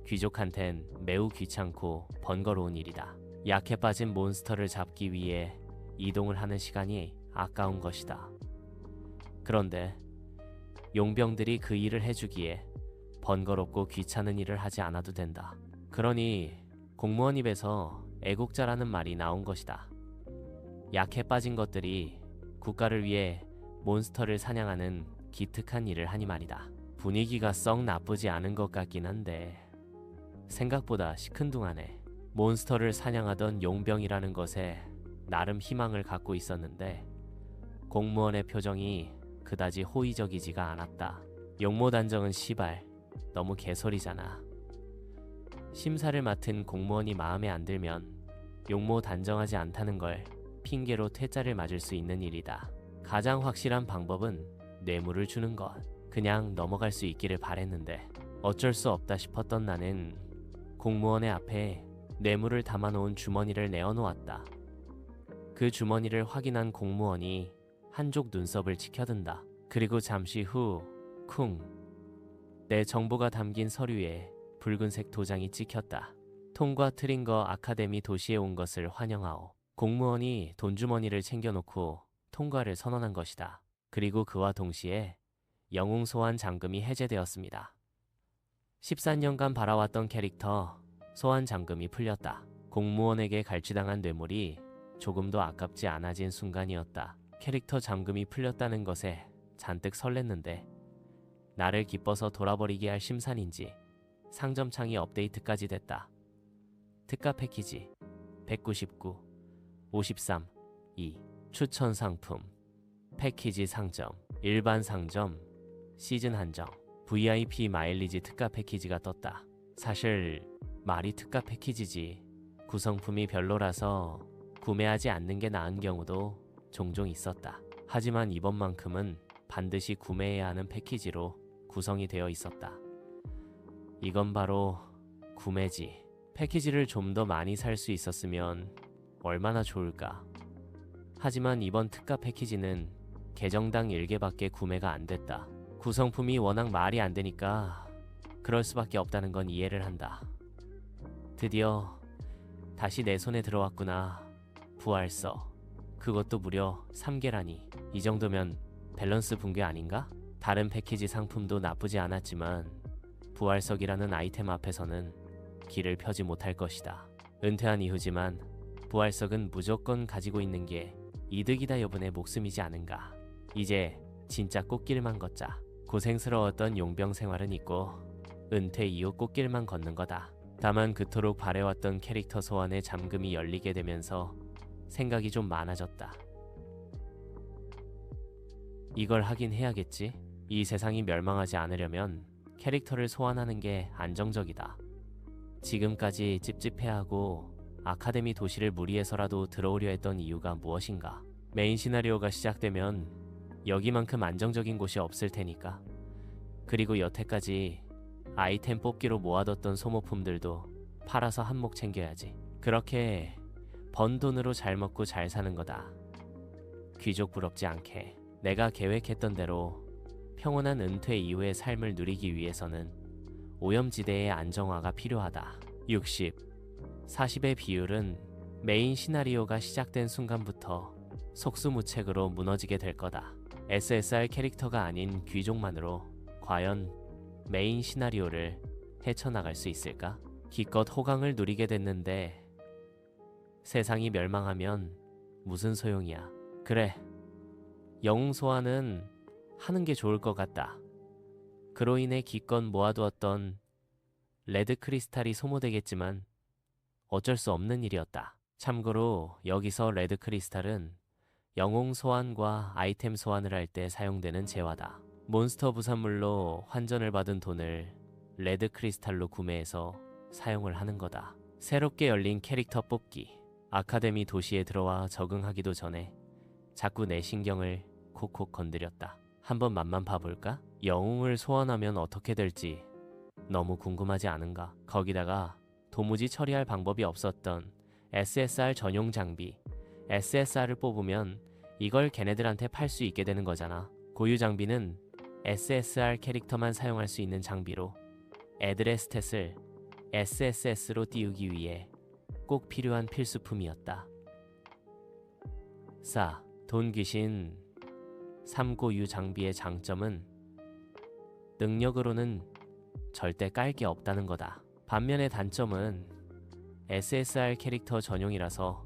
귀족한텐 매우 귀찮고 번거로운 일이다. 약해 빠진 몬스터를 잡기 위해 이동을 하는 시간이 아까운 것이다. 그런데 용병들이 그 일을 해주기에 번거롭고 귀찮은 일을 하지 않아도 된다. 그러니 공무원 입에서 애국자라는 말이 나온 것이다. 약해 빠진 것들이 국가를 위해 몬스터를 사냥하는 기특한 일을 하니 말이다. 분위기가 썩 나쁘지 않은 것 같긴 한데 생각보다 시큰둥하네. 몬스터를 사냥하던 용병이라는 것에 나름 희망을 갖고 있었는데 공무원의 표정이 그다지 호의적이지가 않았다. 용모 단정은 시발 너무 개소리잖아. 심사를 맡은 공무원이 마음에 안 들면 용모 단정하지 않다는 걸 핑계로 퇴짜를 맞을 수 있는 일이다. 가장 확실한 방법은 뇌물을 주는 것. 그냥 넘어갈 수 있기를 바랬는데 어쩔 수 없다 싶었던 나는 공무원의 앞에 뇌물을 담아놓은 주머니를 내어놓았다. 그 주머니를 확인한 공무원이 한쪽 눈썹을 치켜든다. 그리고 잠시 후 쿵, 내 정보가 담긴 서류에 붉은색 도장이 찍혔다. 통과 트링거 아카데미 도시에 온 것을 환영하오. 공무원이 돈주머니를 챙겨놓고 통과를 선언한 것이다. 그리고 그와 동시에 영웅 소환 잠금이 해제되었습니다. 14년간 바라왔던 캐릭터 소환 잠금이 풀렸다. 공무원에게 갈취당한 뇌물이 조금도 아깝지 않아진 순간이었다. 캐릭터 잠금이 풀렸다는 것에 잔뜩 설렜는데 나를 기뻐서 돌아버리게 할 심산인지 상점창이 업데이트까지 됐다. 특가 패키지 199, 53, 2 추천 상품 패키지 상점 일반 상점 시즌 한정 VIP 마일리지 특가 패키지가 떴다. 사실 말이 특가 패키지지 구성품이 별로라서 구매하지 않는 게 나은 경우도 종종 있었다. 하지만 이번만큼은 반드시 구매해야 하는 패키지로 구성이 되어 있었다. 이건 바로 구매지. 패키지를 좀 더 많이 살 수 있었으면 얼마나 좋을까. 하지만 이번 특가 패키지는 계정당 1개밖에 구매가 안 됐다. 구성품이 워낙 말이 안 되니까 그럴 수밖에 없다는 건 이해를 한다. 드디어 다시 내 손에 들어왔구나. 부활서. 그것도 무려 3개라니. 이 정도면 밸런스 붕괴 아닌가? 다른 패키지 상품도 나쁘지 않았지만 부활석이라는 아이템 앞에서는 길을 펴지 못할 것이다. 은퇴한 이후지만 부활석은 무조건 가지고 있는 게 이득이다 여분의 목숨이지 않은가. 이제 진짜 꽃길만 걷자. 고생스러웠던 용병 생활은 있고 은퇴 이후 꽃길만 걷는 거다. 다만 그토록 바래왔던 캐릭터 소환의 잠금이 열리게 되면서 생각이 좀 많아졌다. 이걸 하긴 해야겠지. 이 세상이 멸망하지 않으려면 캐릭터를 소환하는 게 안정적이다. 지금까지 찝찝해하고 아카데미 도시를 무리해서라도 들어오려 했던 이유가 무엇인가? 메인 시나리오가 시작되면 여기만큼 안정적인 곳이 없을 테니까. 그리고 여태까지 아이템 뽑기로 모아뒀던 소모품들도 팔아서 한몫 챙겨야지. 그렇게 번 돈으로 잘 먹고 잘 사는 거다. 귀족 부럽지 않게. 내가 계획했던 대로 평온한 은퇴 이후의 삶을 누리기 위해서는 오염지대의 안정화가 필요하다. 60, 40의 비율은 메인 시나리오가 시작된 순간부터 속수무책으로 무너지게 될 거다. SSR 캐릭터가 아닌 귀족만으로 과연 메인 시나리오를 헤쳐나갈 수 있을까? 기껏 호강을 누리게 됐는데 세상이 멸망하면 무슨 소용이야. 그래, 영웅 소환은 하는 게 좋을 것 같다. 그로 인해 기껏 모아두었던 레드 크리스탈이 소모되겠지만 어쩔 수 없는 일이었다. 참고로 여기서 레드 크리스탈은 영웅 소환과 아이템 소환을 할 때 사용되는 재화다. 몬스터 부산물로 환전을 받은 돈을 레드 크리스탈로 구매해서 사용을 하는 거다. 새롭게 열린 캐릭터 뽑기. 아카데미 도시에 들어와 적응하기도 전에 자꾸 내 신경을 콕콕 건드렸다. 한번 맛만 봐볼까? 영웅을 소환하면 어떻게 될지 너무 궁금하지 않은가? 거기다가 도무지 처리할 방법이 없었던 SSR 전용 장비. SSR을 뽑으면 이걸 걔네들한테 팔 수 있게 되는 거잖아. 고유 장비는 SSR 캐릭터만 사용할 수 있는 장비로 애들의 스탯을 SSS로 띄우기 위해 꼭 필요한 필수품이었다. 돈 귀신 3고유 장비의 장점은 능력으로는 절대 깔 게 없다는 거다. 반면에 단점은 SSR 캐릭터 전용이라서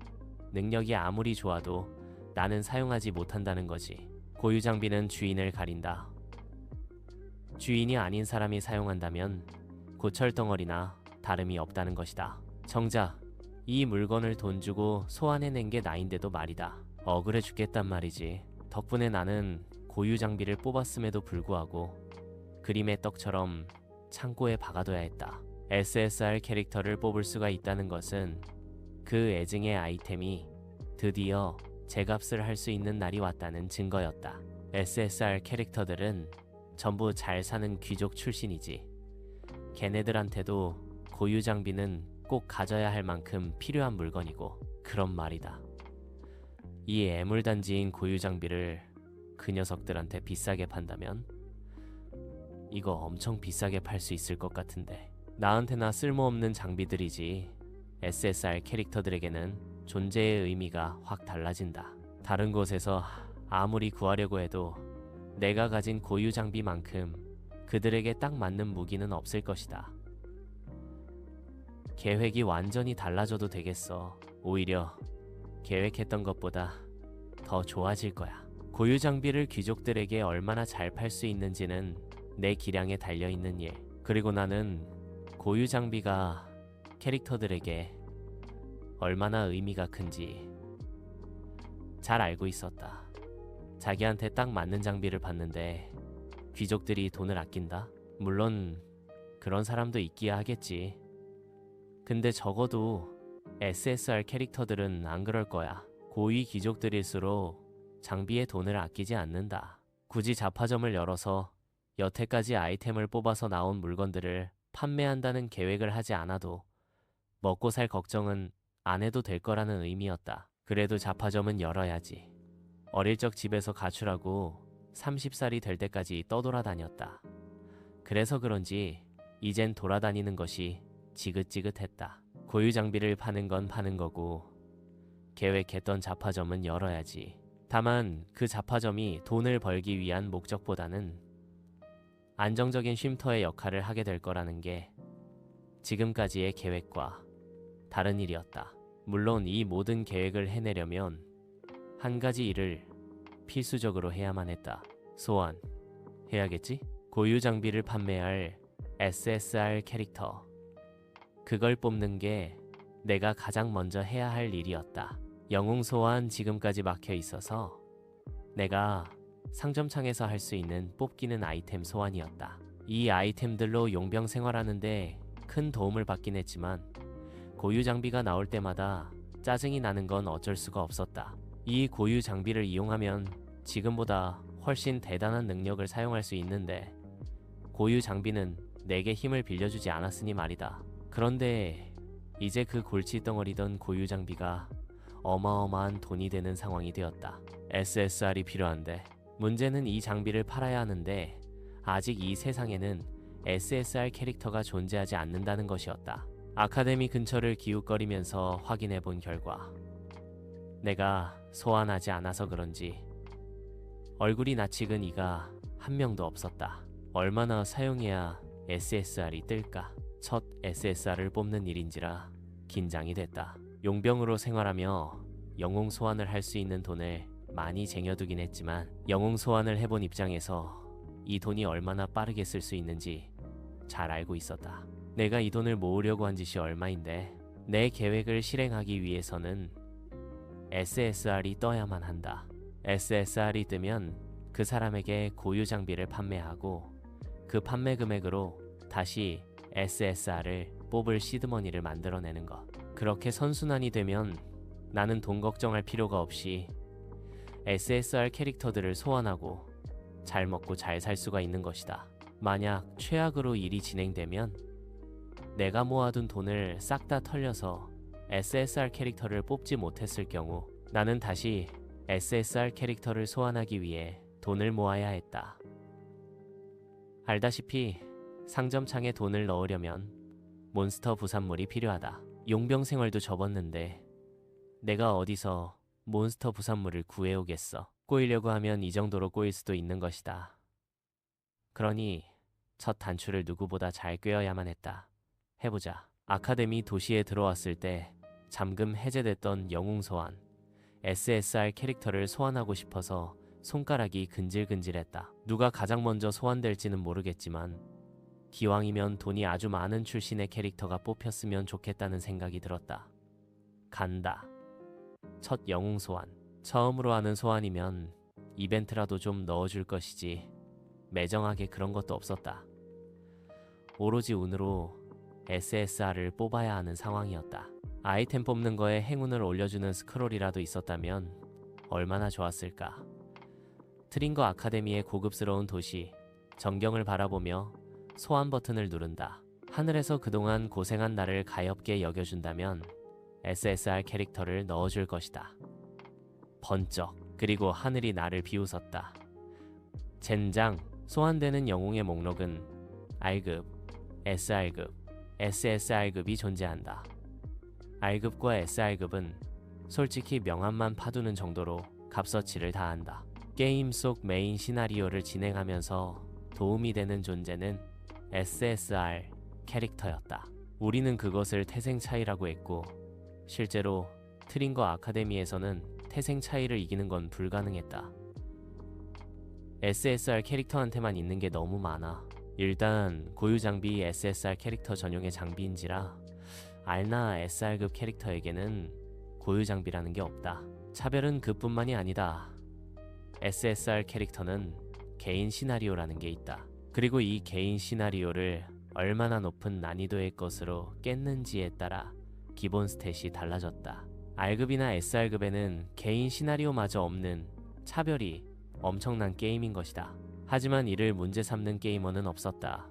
능력이 아무리 좋아도 나는 사용하지 못한다는 거지. 고유 장비는 주인을 가린다. 주인이 아닌 사람이 사용한다면 고철덩어리나 다름이 없다는 것이다. 정작 이 물건을 돈 주고 소환해낸 게 나인데도 말이다. 억울해 죽겠단 말이지. 덕분에 나는 고유 장비를 뽑았음에도 불구하고 그림의 떡처럼 창고에 박아둬야 했다. SSR 캐릭터를 뽑을 수가 있다는 것은 그 애증의 아이템이 드디어 제값을 할 수 있는 날이 왔다는 증거였다. SSR 캐릭터들은 전부 잘 사는 귀족 출신이지. 걔네들한테도 고유 장비는 꼭 가져야 할 만큼 필요한 물건이고, 그런 말이다. 이 애물단지인 고유 장비를 그 녀석들한테 비싸게 판다면 이거 엄청 비싸게 팔 수 있을 것 같은데. 나한테나 쓸모없는 장비들이지 SSR 캐릭터들에게는 존재의 의미가 확 달라진다. 다른 곳에서 아무리 구하려고 해도 내가 가진 고유 장비만큼 그들에게 딱 맞는 무기는 없을 것이다. 계획이 완전히 달라져도 되겠어. 오히려 계획했던 것보다 더 좋아질 거야. 고유 장비를 귀족들에게 얼마나 잘 팔 수 있는지는 내 기량에 달려있는 일. 그리고 나는 고유 장비가 캐릭터들에게 얼마나 의미가 큰지 잘 알고 있었다. 자기한테 딱 맞는 장비를 봤는데 귀족들이 돈을 아낀다? 물론 그런 사람도 있기야 하겠지. 근데 적어도 SSR 캐릭터들은 안 그럴 거야. 고위 귀족들일수록 장비에 돈을 아끼지 않는다. 굳이 잡화점을 열어서 여태까지 아이템을 뽑아서 나온 물건들을 판매한다는 계획을 하지 않아도 먹고 살 걱정은 안 해도 될 거라는 의미였다. 그래도 잡화점은 열어야지. 어릴 적 집에서 가출하고 30살이 될 때까지 떠돌아다녔다. 그래서 그런지 이젠 돌아다니는 것이 지긋지긋했다. 고유 장비를 파는 건 파는 거고 계획했던 잡화점은 열어야지. 다만 그 잡화점이 돈을 벌기 위한 목적보다는 안정적인 쉼터의 역할을 하게 될 거라는 게 지금까지의 계획과 다른 일이었다. 물론 이 모든 계획을 해내려면 한 가지 일을 필수적으로 해야만 했다. 소환 해야겠지? 고유 장비를 판매할 SSR 캐릭터. 그걸 뽑는 게 내가 가장 먼저 해야 할 일이었다. 영웅 소환 지금까지 막혀 있어서 내가 상점창에서 할 수 있는 뽑기는 아이템 소환이었다. 이 아이템들로 용병 생활하는데 큰 도움을 받긴 했지만 고유 장비가 나올 때마다 짜증이 나는 건 어쩔 수가 없었다. 이 고유 장비를 이용하면 지금보다 훨씬 대단한 능력을 사용할 수 있는데 고유 장비는 내게 힘을 빌려주지 않았으니 말이다. 그런데 이제 그 골칫덩어리던 고유 장비가 어마어마한 돈이 되는 상황이 되었다. SSR이 필요한데 문제는 이 장비를 팔아야 하는데 아직 이 세상에는 SSR 캐릭터가 존재하지 않는다는 것이었다. 아카데미 근처를 기웃거리면서 확인해 본 결과 내가 소환하지 않아서 그런지 얼굴이 낯익은 이가 한 명도 없었다. 얼마나 사용해야 SSR이 뜰까? 첫 SSR을 뽑는 일인지라 긴장이 됐다. 용병으로 생활하며 영웅 소환을 할 수 있는 돈을 많이 쟁여두긴 했지만 영웅 소환을 해본 입장에서 이 돈이 얼마나 빠르게 쓸 수 있는지 잘 알고 있었다. 내가 이 돈을 모으려고 한 짓이 얼마인데 내 계획을 실행하기 위해서는 SSR이 떠야만 한다. SSR이 뜨면 그 사람에게 고유 장비를 판매하고 그 판매 금액으로 다시 SSR을 뽑을 시드머니를 만들어내는 것. 그렇게 선순환이 되면 나는 돈 걱정할 필요가 없이 SSR 캐릭터들을 소환하고 잘 먹고 잘 살 수가 있는 것이다. 만약 최악으로 일이 진행되면 내가 모아둔 돈을 싹 다 털려서 SSR 캐릭터를 뽑지 못했을 경우 나는 다시 SSR 캐릭터를 소환하기 위해 돈을 모아야 했다. 알다시피 상점창에 돈을 넣으려면 몬스터 부산물이 필요하다. 용병 생활도 접었는데 내가 어디서 몬스터 부산물을 구해오겠어. 꼬이려고 하면 이 정도로 꼬일 수도 있는 것이다. 그러니 첫 단추를 누구보다 잘 꿰어야만 했다. 해보자. 아카데미 도시에 들어왔을 때 잠금 해제됐던 영웅 소환 SSR 캐릭터를 소환하고 싶어서 손가락이 근질근질했다. 누가 가장 먼저 소환될지는 모르겠지만 기왕이면 돈이 아주 많은 출신의 캐릭터가 뽑혔으면 좋겠다는 생각이 들었다. 간다. 첫 영웅 소환. 처음으로 하는 소환이면 이벤트라도 좀 넣어줄 것이지 매정하게 그런 것도 없었다. 오로지 운으로 SSR을 뽑아야 하는 상황이었다. 아이템 뽑는 거에 행운을 올려주는 스크롤이라도 있었다면 얼마나 좋았을까. 트링거 아카데미의 고급스러운 도시 전경을 바라보며 소환 버튼을 누른다. 하늘에서 그동안 고생한 나를 가엾게 여겨준다면 SSR 캐릭터를 넣어줄 것이다. 번쩍. 그리고 하늘이 나를 비웃었다. 젠장. 소환되는 영웅의 목록은 R급, SR급, SSR급이 존재한다. R급과 SR급은 솔직히 명함만 파두는 정도로 값어치를 다한다. 게임 속 메인 시나리오를 진행하면서 도움이 되는 존재는 SSR 캐릭터였다. 우리는 그것을 태생 차이라고 했고 실제로 트링거 아카데미에서는 태생 차이를 이기는 건 불가능했다. SSR 캐릭터한테만 있는 게 너무 많아. 일단 고유 장비 SSR 캐릭터 전용의 장비인지라 R나 SR급 캐릭터에게는 고유 장비라는 게 없다. 차별은 그뿐만이 아니다. SSR 캐릭터는 개인 시나리오라는 게 있다. 그리고 이 개인 시나리오를 얼마나 높은 난이도의 것으로 깼는지에 따라 기본 스탯이 달라졌다. R급이나 SR급에는 개인 시나리오마저 없는 차별이 엄청난 게임인 것이다. 하지만 이를 문제 삼는 게이머는 없었다.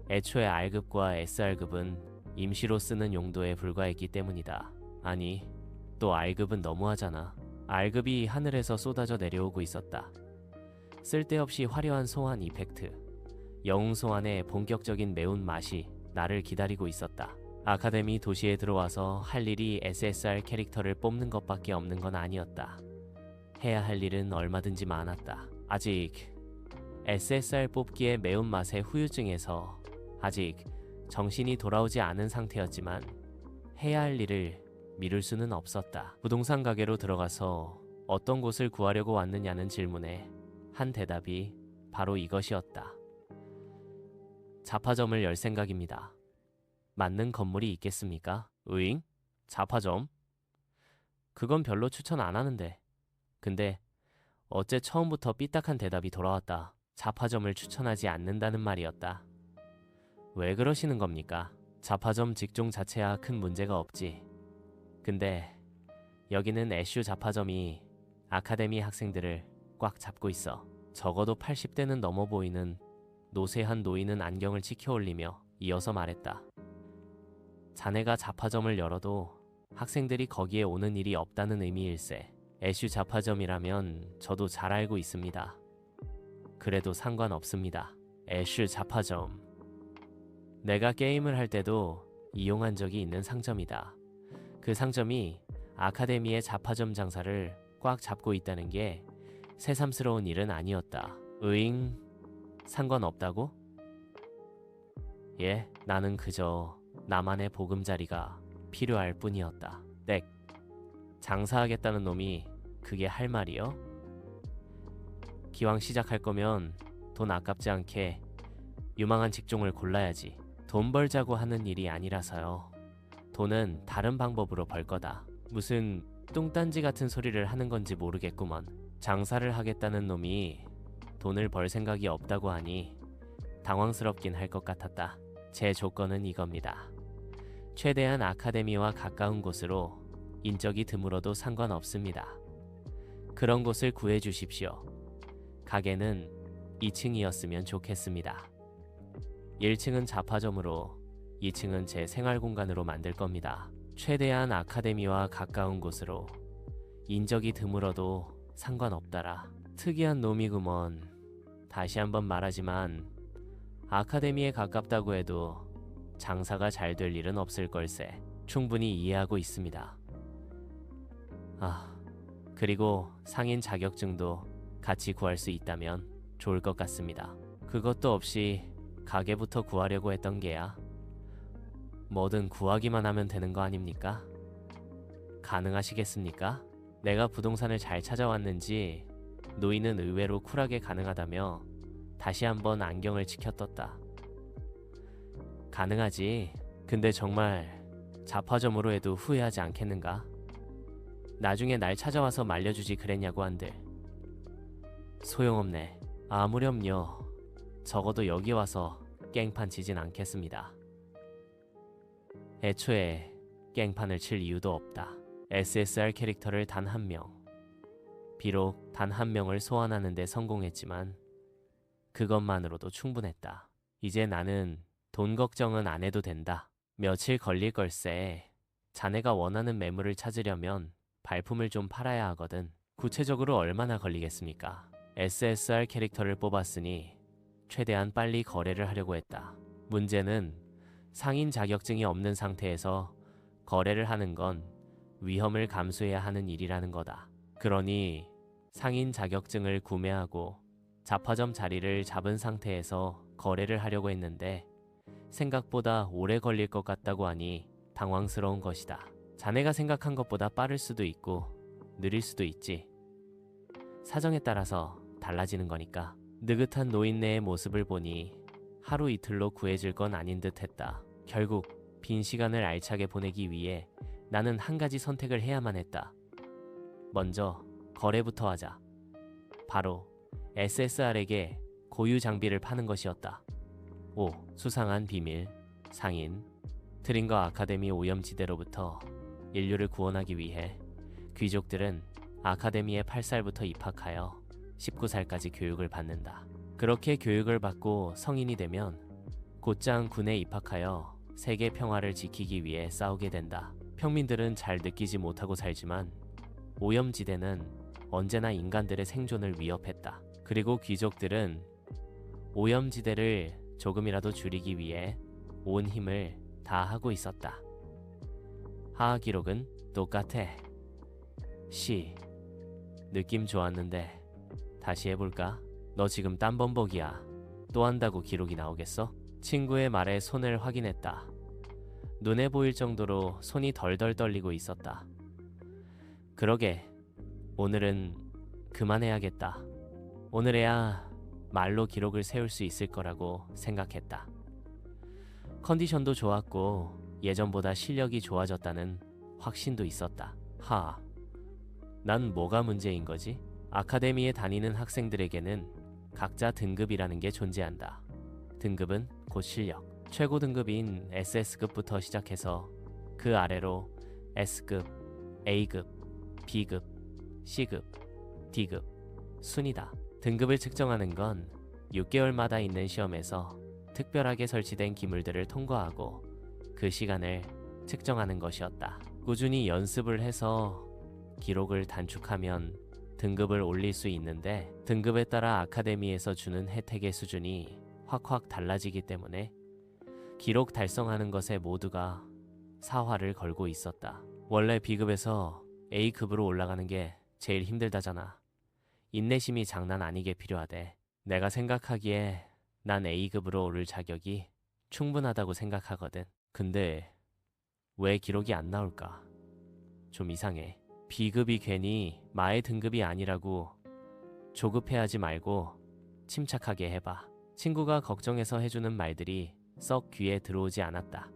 애초에 R급과 SR급은 임시로 쓰는 용도에 불과했기 때문이다. 아니, 또 R급은 너무하잖아. R급이 하늘에서 쏟아져 내려오고 있었다. 쓸데없이 화려한 소환 이펙트, 영웅 소환의 본격적인 매운맛이 나를 기다리고 있었다. 아카데미 도시에 들어와서 할 일이 SSR 캐릭터를 뽑는 것밖에 없는 건 아니었다. 해야 할 일은 얼마든지 많았다. 아직 SSR 뽑기의 매운맛의 후유증에서 아직 정신이 돌아오지 않은 상태였지만 해야 할 일을 미룰 수는 없었다. 부동산 가게로 들어가서 어떤 곳을 구하려고 왔느냐는 질문에 한 대답이 바로 이것이었다. 잡화점을 열 생각입니다. 맞는 건물이 있겠습니까? 으잉? 잡화점? 그건 별로 추천 안 하는데. 근데 어째 처음부터 삐딱한 대답이 돌아왔다. 잡화점을 추천하지 않는다는 말이었다. 왜 그러시는 겁니까? 잡화점 직종 자체야 큰 문제가 없지. 근데 여기는 애슈 잡화점이 아카데미 학생들을 꽉 잡고 있어. 적어도 80대는 넘어 보이는 노쇠한 노인은 안경을 치켜 올리며 이어서 말했다. 자네가 잡화점을 열어도 학생들이 거기에 오는 일이 없다는 의미일세. 애슈 잡화점이라면 저도 잘 알고 있습니다. 그래도 상관없습니다. 애슈 잡화점. 내가 게임을 할 때도 이용한 적이 있는 상점이다. 그 상점이 아카데미의 잡화점 장사를 꽉 잡고 있다는 게 새삼스러운 일은 아니었다. 으잉? 상관없다고? 예, 나는 그저 나만의 보금자리가 필요할 뿐이었다. 땡. 장사하겠다는 놈이 그게 할 말이요? 기왕 시작할 거면 돈 아깝지 않게 유망한 직종을 골라야지. 돈 벌자고 하는 일이 아니라서요. 돈은 다른 방법으로 벌 거다. 무슨 뚱딴지 같은 소리를 하는 건지 모르겠구먼. 장사를 하겠다는 놈이 돈을 벌 생각이 없다고 하니 당황스럽긴 할 것 같았다. 제 조건은 이겁니다. 최대한 아카데미와 가까운 곳으로 인적이 드물어도 상관없습니다. 그런 곳을 구해 주십시오. 가게는 2층이었으면 좋겠습니다. 1층은 잡화점으로 2층은 제 생활 공간으로 만들 겁니다. 최대한 아카데미와 가까운 곳으로 인적이 드물어도 상관없다라. 특이한 놈이구먼. 다시 한번 말하지만 아카데미에 가깝다고 해도 장사가 잘 될 일은 없을 걸세. 충분히 이해하고 있습니다. 그리고 상인 자격증도 같이 구할 수 있다면 좋을 것 같습니다. 그것도 없이 가게부터 구하려고 했던 게야. 뭐든 구하기만 하면 되는 거 아닙니까? 가능하시겠습니까? 내가 부동산을 잘 찾아왔는지 노인은 의외로 쿨하게 가능하다며 다시 한번 안경을 치켜떴다. 가능하지. 근데 정말 잡화점으로 해도 후회하지 않겠는가? 나중에 날 찾아와서 말려주지 그랬냐고 한들. 소용없네. 아무렴요. 적어도 여기 와서 깽판 치진 않겠습니다. 애초에 깽판을 칠 이유도 없다. SSR 캐릭터를 단 한 명. 비록 단 한 명을 소환하는 데 성공했지만 그것만으로도 충분했다. 이제 나는 돈 걱정은 안 해도 된다. 며칠 걸릴 걸세. 자네가 원하는 매물을 찾으려면 발품을 좀 팔아야 하거든. 구체적으로 얼마나 걸리겠습니까? SSR 캐릭터를 뽑았으니 최대한 빨리 거래를 하려고 했다. 문제는 상인 자격증이 없는 상태에서 거래를 하는 건 위험을 감수해야 하는 일이라는 거다. 그러니 상인 자격증을 구매하고 잡화점 자리를 잡은 상태에서 거래를 하려고 했는데 생각보다 오래 걸릴 것 같다고 하니 당황스러운 것이다. 자네가 생각한 것보다 빠를 수도 있고 느릴 수도 있지. 사정에 따라서 달라지는 거니까. 느긋한 노인네의 모습을 보니 하루 이틀로 구해질 건 아닌 듯 했다. 결국 빈 시간을 알차게 보내기 위해 나는 한 가지 선택을 해야만 했다. 먼저 거래부터 하자. 바로 SSR에게 고유 장비를 파는 것이었다. 수상한 비밀, 상인, 트링거 아카데미 오염지대로부터 인류를 구원하기 위해 귀족들은 아카데미에 8살부터 입학하여 19살까지 교육을 받는다. 그렇게 교육을 받고 성인이 되면 곧장 군에 입학하여 세계 평화를 지키기 위해 싸우게 된다. 평민들은 잘 느끼지 못하고 살지만 오염지대는 언제나 인간들의 생존을 위협했다. 그리고 귀족들은 오염지대를 조금이라도 줄이기 위해 온 힘을 다 하고 있었다. 하하 기록은 똑같아. 느낌 좋았는데 다시 해볼까? 너 지금 땀범벅이야. 또 한다고 기록이 나오겠어? 친구의 말에 손을 확인했다. 눈에 보일 정도로 손이 덜덜 떨리고 있었다. 그러게, 오늘은 그만해야겠다. 오늘에야 말로 기록을 세울 수 있을 거라고 생각했다. 컨디션도 좋았고 예전보다 실력이 좋아졌다는 확신도 있었다. 난 뭐가 문제인 거지? 아카데미에 다니는 학생들에게는 각자 등급이라는 게 존재한다. 등급은 곧 실력. 최고 등급인 SS급부터 시작해서 그 아래로 S급, A급, B급, C급, D급 순이다. 등급을 측정하는 건 6개월마다 있는 시험에서 특별하게 설치된 기물들을 통과하고 그 시간을 측정하는 것이었다. 꾸준히 연습을 해서 기록을 단축하면 등급을 올릴 수 있는데 등급에 따라 아카데미에서 주는 혜택의 수준이 확확 달라지기 때문에 기록 달성하는 것에 모두가 사활을 걸고 있었다. 원래 B급에서 A급으로 올라가는 게 제일 힘들다잖아. 인내심이 장난 아니게 필요하대. 내가 생각하기에 난 A급으로 오를 자격이 충분하다고 생각하거든. 근데 왜 기록이 안 나올까? 좀 이상해. B급이 괜히 마의 등급이 아니라고 조급해하지 말고 침착하게 해봐. 친구가 걱정해서 해주는 말들이 썩 귀에 들어오지 않았다.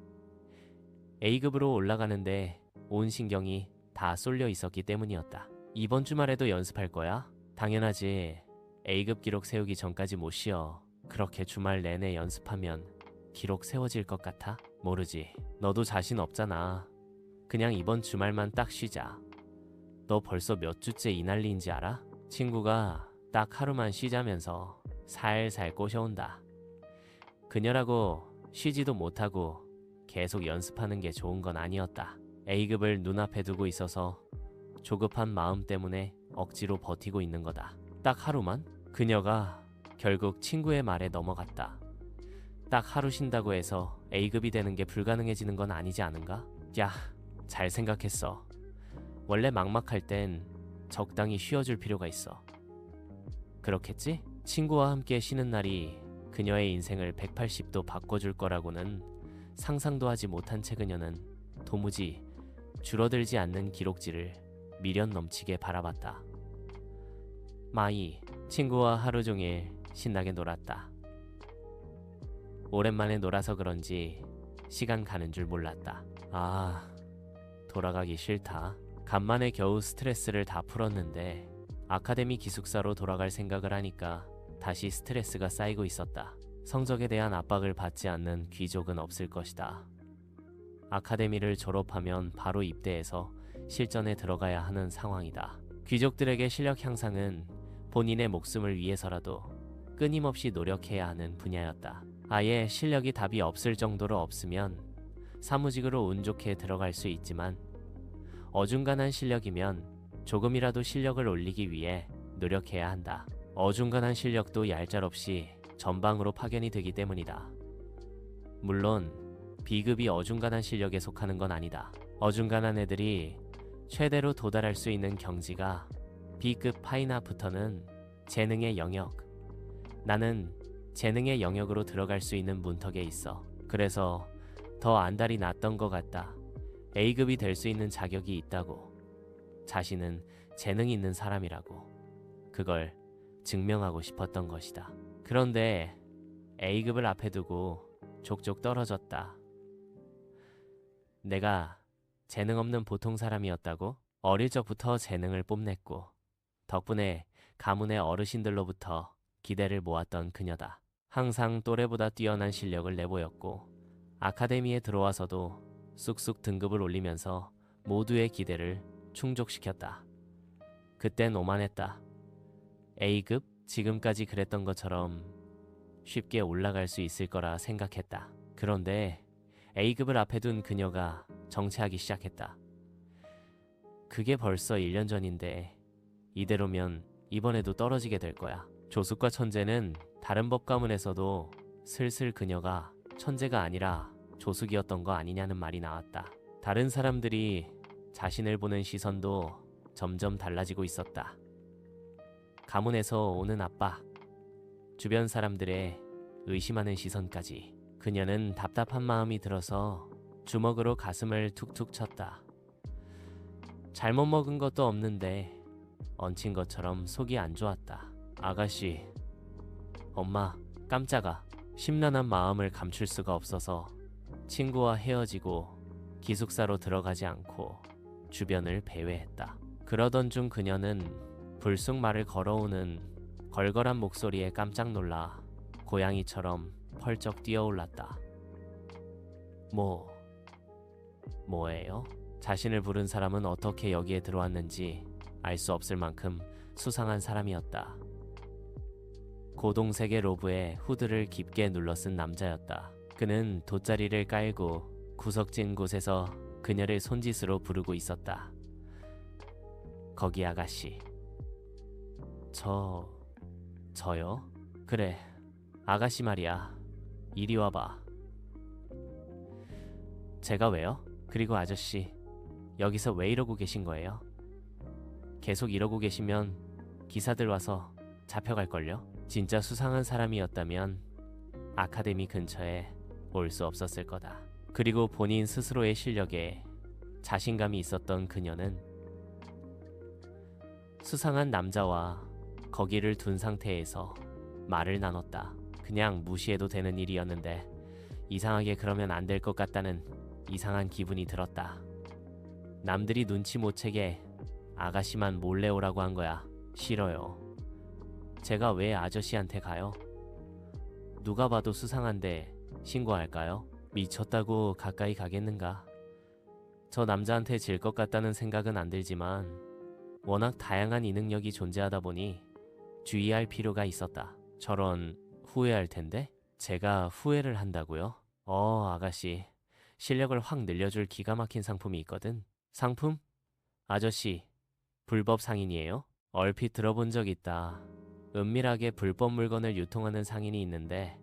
A급으로 올라가는데 온 신경이 다 쏠려 있었기 때문이었다. 이번 주말에도 연습할 거야? 당연하지. A급 기록 세우기 전까지 못 쉬어. 그렇게 주말 내내 연습하면 기록 세워질 것 같아? 모르지. 너도 자신 없잖아. 그냥 이번 주말만 딱 쉬자. 너 벌써 몇 주째 이 난리인지 알아? 친구가 딱 하루만 쉬자면서 살살 꼬셔온다. 그녀라고 쉬지도 못하고 계속 연습하는 게 좋은 건 아니었다. A급을 눈앞에 두고 있어서 조급한 마음 때문에 억지로 버티고 있는 거다. 딱 하루만? 그녀가 결국 친구의 말에 넘어갔다. 딱 하루 쉰다고 해서 A급이 되는 게 불가능해지는 건 아니지 않은가? 야, 잘 생각했어. 원래 막막할 땐 적당히 쉬어줄 필요가 있어. 그렇겠지? 친구와 함께 쉬는 날이 그녀의 인생을 180도 바꿔줄 거라고는 상상도 하지 못한 채 그녀는 도무지 줄어들지 않는 기록지를 미련 넘치게 바라봤다. 마이, 친구와 하루 종일 신나게 놀았다. 오랜만에 놀아서 그런지 시간 가는 줄 몰랐다. 돌아가기 싫다. 간만에 겨우 스트레스를 다 풀었는데 아카데미 기숙사로 돌아갈 생각을 하니까 다시 스트레스가 쌓이고 있었다. 성적에 대한 압박을 받지 않는 귀족은 없을 것이다. 아카데미를 졸업하면 바로 입대해서 실전에 들어가야 하는 상황이다. 귀족들에게 실력 향상은 본인의 목숨을 위해서라도 끊임없이 노력해야 하는 분야였다. 아예 실력이 답이 없을 정도로 없으면 사무직으로 운 좋게 들어갈 수 있지만 어중간한 실력이면 조금이라도 실력을 올리기 위해 노력해야 한다. 어중간한 실력도 얄짤없이 전방으로 파견이 되기 때문이다. 물론 B급이 어중간한 실력에 속하는 건 아니다. 어중간한 애들이 최대로 도달할 수 있는 경지가 B급 파이나부터는 재능의 영역. 나는 재능의 영역으로 들어갈 수 있는 문턱에 있어. 그래서 더 안달이 났던 것 같다. A급이 될 수 있는 자격이 있다고. 자신은 재능 있는 사람이라고. 그걸 증명하고 싶었던 것이다. 그런데 A급을 앞에 두고 족족 떨어졌다. 내가 재능 없는 보통 사람이었다고? 어릴 적부터 재능을 뽐냈고 덕분에 가문의 어르신들로부터 기대를 모았던 그녀다. 항상 또래보다 뛰어난 실력을 내보였고 아카데미에 들어와서도 쑥쑥 등급을 올리면서 모두의 기대를 충족시켰다. 그땐 오만했다. A급? 지금까지 그랬던 것처럼 쉽게 올라갈 수 있을 거라 생각했다. 그런데 A급을 앞에 둔 그녀가 정체하기 시작했다. 그게 벌써 1년 전인데 이대로면 이번에도 떨어지게 될 거야. 조숙과 천재는 다른 법가문에서도 슬슬 그녀가 천재가 아니라 조숙이었던 거 아니냐는 말이 나왔다. 다른 사람들이 자신을 보는 시선도 점점 달라지고 있었다. 가문에서 오는 압박, 주변 사람들의 의심하는 시선까지. 그녀는 답답한 마음이 들어서 주먹으로 가슴을 툭툭 쳤다. 잘못 먹은 것도 없는데 얹힌 것처럼 속이 안 좋았다. 아가씨, 엄마, 깜짝아. 심란한 마음을 감출 수가 없어서 친구와 헤어지고 기숙사로 들어가지 않고 주변을 배회했다. 그러던 중 그녀는 불쑥 말을 걸어오는 걸걸한 목소리에 깜짝 놀라 고양이처럼 펄쩍 뛰어올랐다. 뭐예요? 자신을 부른 사람은 어떻게 여기에 들어왔는지 알 수 없을 만큼 수상한 사람이었다. 고동색의 로브에 후드를 깊게 눌러 쓴 남자였다. 그는 돗자리를 깔고 구석진 곳에서 그녀를 손짓으로 부르고 있었다. 거기 아가씨. 저요? 그래, 아가씨 말이야. 이리 와봐. 제가 왜요? 그리고 아저씨, 여기서 왜 이러고 계신 거예요? 계속 이러고 계시면 기사들 와서 잡혀갈걸요? 진짜 수상한 사람이었다면 아카데미 근처에 올 수 없었을 거다. 그리고 본인 스스로의 실력에 자신감이 있었던 그녀는 수상한 남자와 거기를 둔 상태에서 말을 나눴다. 그냥 무시해도 되는 일이었는데 이상하게 그러면 안 될 것 같다는 이상한 기분이 들었다. 남들이 눈치 못 채게 아가씨만 몰래 오라고 한 거야. 싫어요. 제가 왜 아저씨한테 가요? 누가 봐도 수상한데 신고할까요? 미쳤다고 가까이 가겠는가? 저 남자한테 질 것 같다는 생각은 안 들지만 워낙 다양한 이 능력이 존재하다 보니 주의할 필요가 있었다. 저런 후회할 텐데? 제가 후회를 한다고요? 아가씨, 실력을 확 늘려줄 기가 막힌 상품이 있거든. 상품? 아저씨, 불법 상인이에요? 얼핏 들어본 적 있다. 은밀하게 불법 물건을 유통하는 상인이 있는데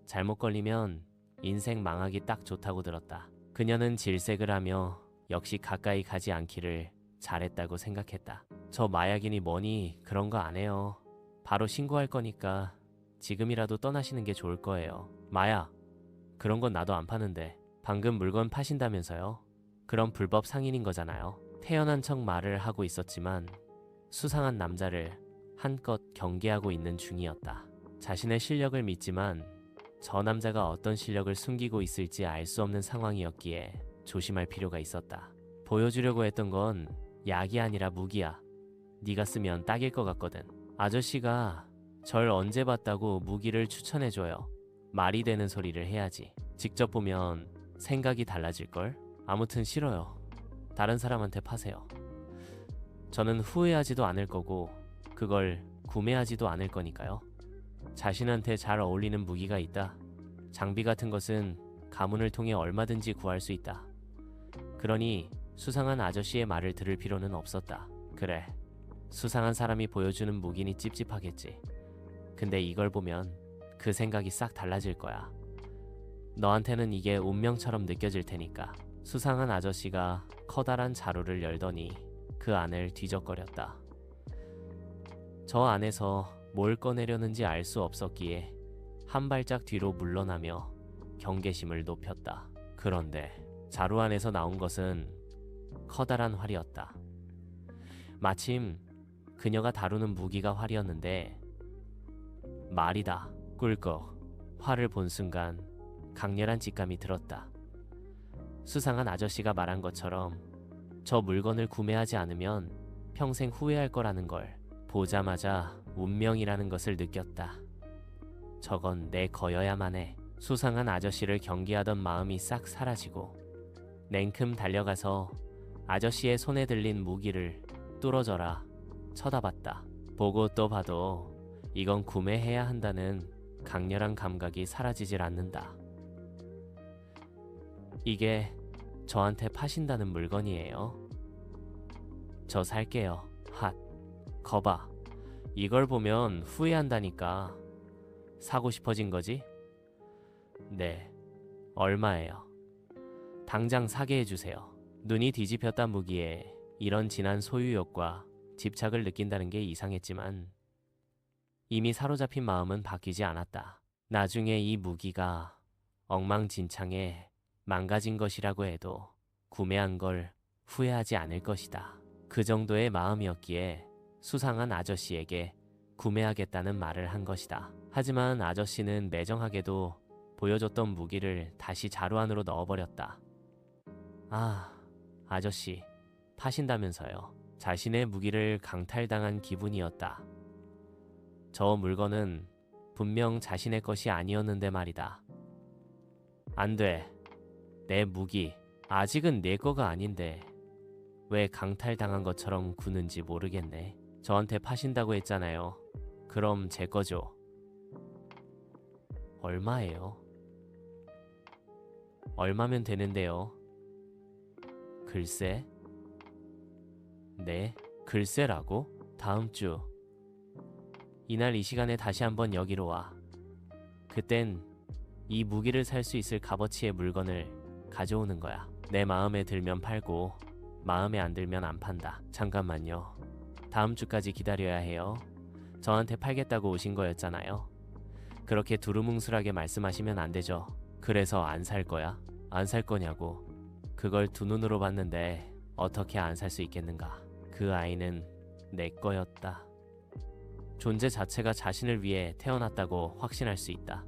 잘못 걸리면 인생 망하기 딱 좋다고 들었다. 그녀는 질색을 하며 역시 가까이 가지 않기를 잘했다고 생각했다. 저 마약이니 뭐니 그런 거 안 해요. 바로 신고할 거니까 지금이라도 떠나시는 게 좋을 거예요. 마약, 그런 건 나도 안 파는데. 방금 물건 파신다면서요? 그럼 불법 상인인 거잖아요. 태연한 척 말을 하고 있었지만 수상한 남자를 한껏 경계하고 있는 중이었다. 자신의 실력을 믿지만 저 남자가 어떤 실력을 숨기고 있을지 알 수 없는 상황이었기에 조심할 필요가 있었다. 보여주려고 했던 건 약이 아니라 무기야. 네가 쓰면 딱일 것 같거든. 아저씨가 절 언제 봤다고 무기를 추천해줘요. 말이 되는 소리를 해야지. 직접 보면 생각이 달라질걸? 아무튼 싫어요. 다른 사람한테 파세요. 저는 후회하지도 않을 거고 그걸 구매하지도 않을 거니까요. 자신한테 잘 어울리는 무기가 있다. 장비 같은 것은 가문을 통해 얼마든지 구할 수 있다. 그러니 수상한 아저씨의 말을 들을 필요는 없었다. 그래, 수상한 사람이 보여주는 무기니 찝찝하겠지. 근데 이걸 보면 그 생각이 싹 달라질 거야. 너한테는 이게 운명처럼 느껴질 테니까. 수상한 아저씨가 커다란 자루를 열더니 그 안을 뒤적거렸다. 저 안에서 뭘 꺼내려는지 알 수 없었기에 한 발짝 뒤로 물러나며 경계심을 높였다. 그런데 자루 안에서 나온 것은 커다란 활이었다. 마침 그녀가 다루는 무기가 활이었는데 말이다. 꿀꺽. 활을 본 순간 강렬한 직감이 들었다. 수상한 아저씨가 말한 것처럼 저 물건을 구매하지 않으면 평생 후회할 거라는 걸 보자마자 운명이라는 것을 느꼈다. 저건 내 거여야만 해. 수상한 아저씨를 경계하던 마음이 싹 사라지고 냉큼 달려가서 아저씨의 손에 들린 무기를 뚫어져라 쳐다봤다. 보고 또 봐도 이건 구매해야 한다는 강렬한 감각이 사라지질 않는다. 이게 저한테 파신다는 물건이에요. 저 살게요. 핫. 거봐. 이걸 보면 후회한다니까. 사고 싶어진 거지? 네. 얼마예요? 당장 사게 해주세요. 눈이 뒤집혔다. 무기에 이런 진한 소유욕과 집착을 느낀다는 게 이상했지만 이미 사로잡힌 마음은 바뀌지 않았다. 나중에 이 무기가 엉망진창에 망가진 것이라고 해도 구매한 걸 후회하지 않을 것이다. 그 정도의 마음이었기에 수상한 아저씨에게 구매하겠다는 말을 한 것이다. 하지만 아저씨는 매정하게도 보여줬던 무기를 다시 자루 안으로 넣어버렸다. 아, 아저씨, 파신다면서요. 자신의 무기를 강탈당한 기분이었다. 저 물건은 분명 자신의 것이 아니었는데 말이다. 안 돼. 내 무기, 아직은 내 거가 아닌데 왜 강탈당한 것처럼 구는지 모르겠네. 저한테 파신다고 했잖아요. 그럼 제 거죠. 얼마예요? 얼마면 되는데요? 글쎄? 네, 글쎄라고? 다음 주. 이날 이 시간에 다시 한번 여기로 와. 그땐 이 무기를 살 수 있을 값어치의 물건을 가져오는 거야. 내 마음에 들면 팔고 마음에 안 들면 안 판다. 잠깐만요. 다음 주까지 기다려야 해요. 저한테 팔겠다고 오신 거였잖아요. 그렇게 두루뭉술하게 말씀하시면 안 되죠. 그래서 안 살 거야? 안 살 거냐고. 그걸 두 눈으로 봤는데 어떻게 안 살 수 있겠는가. 그 아이는 내 거였다. 존재 자체가 자신을 위해 태어났다고 확신할 수 있다.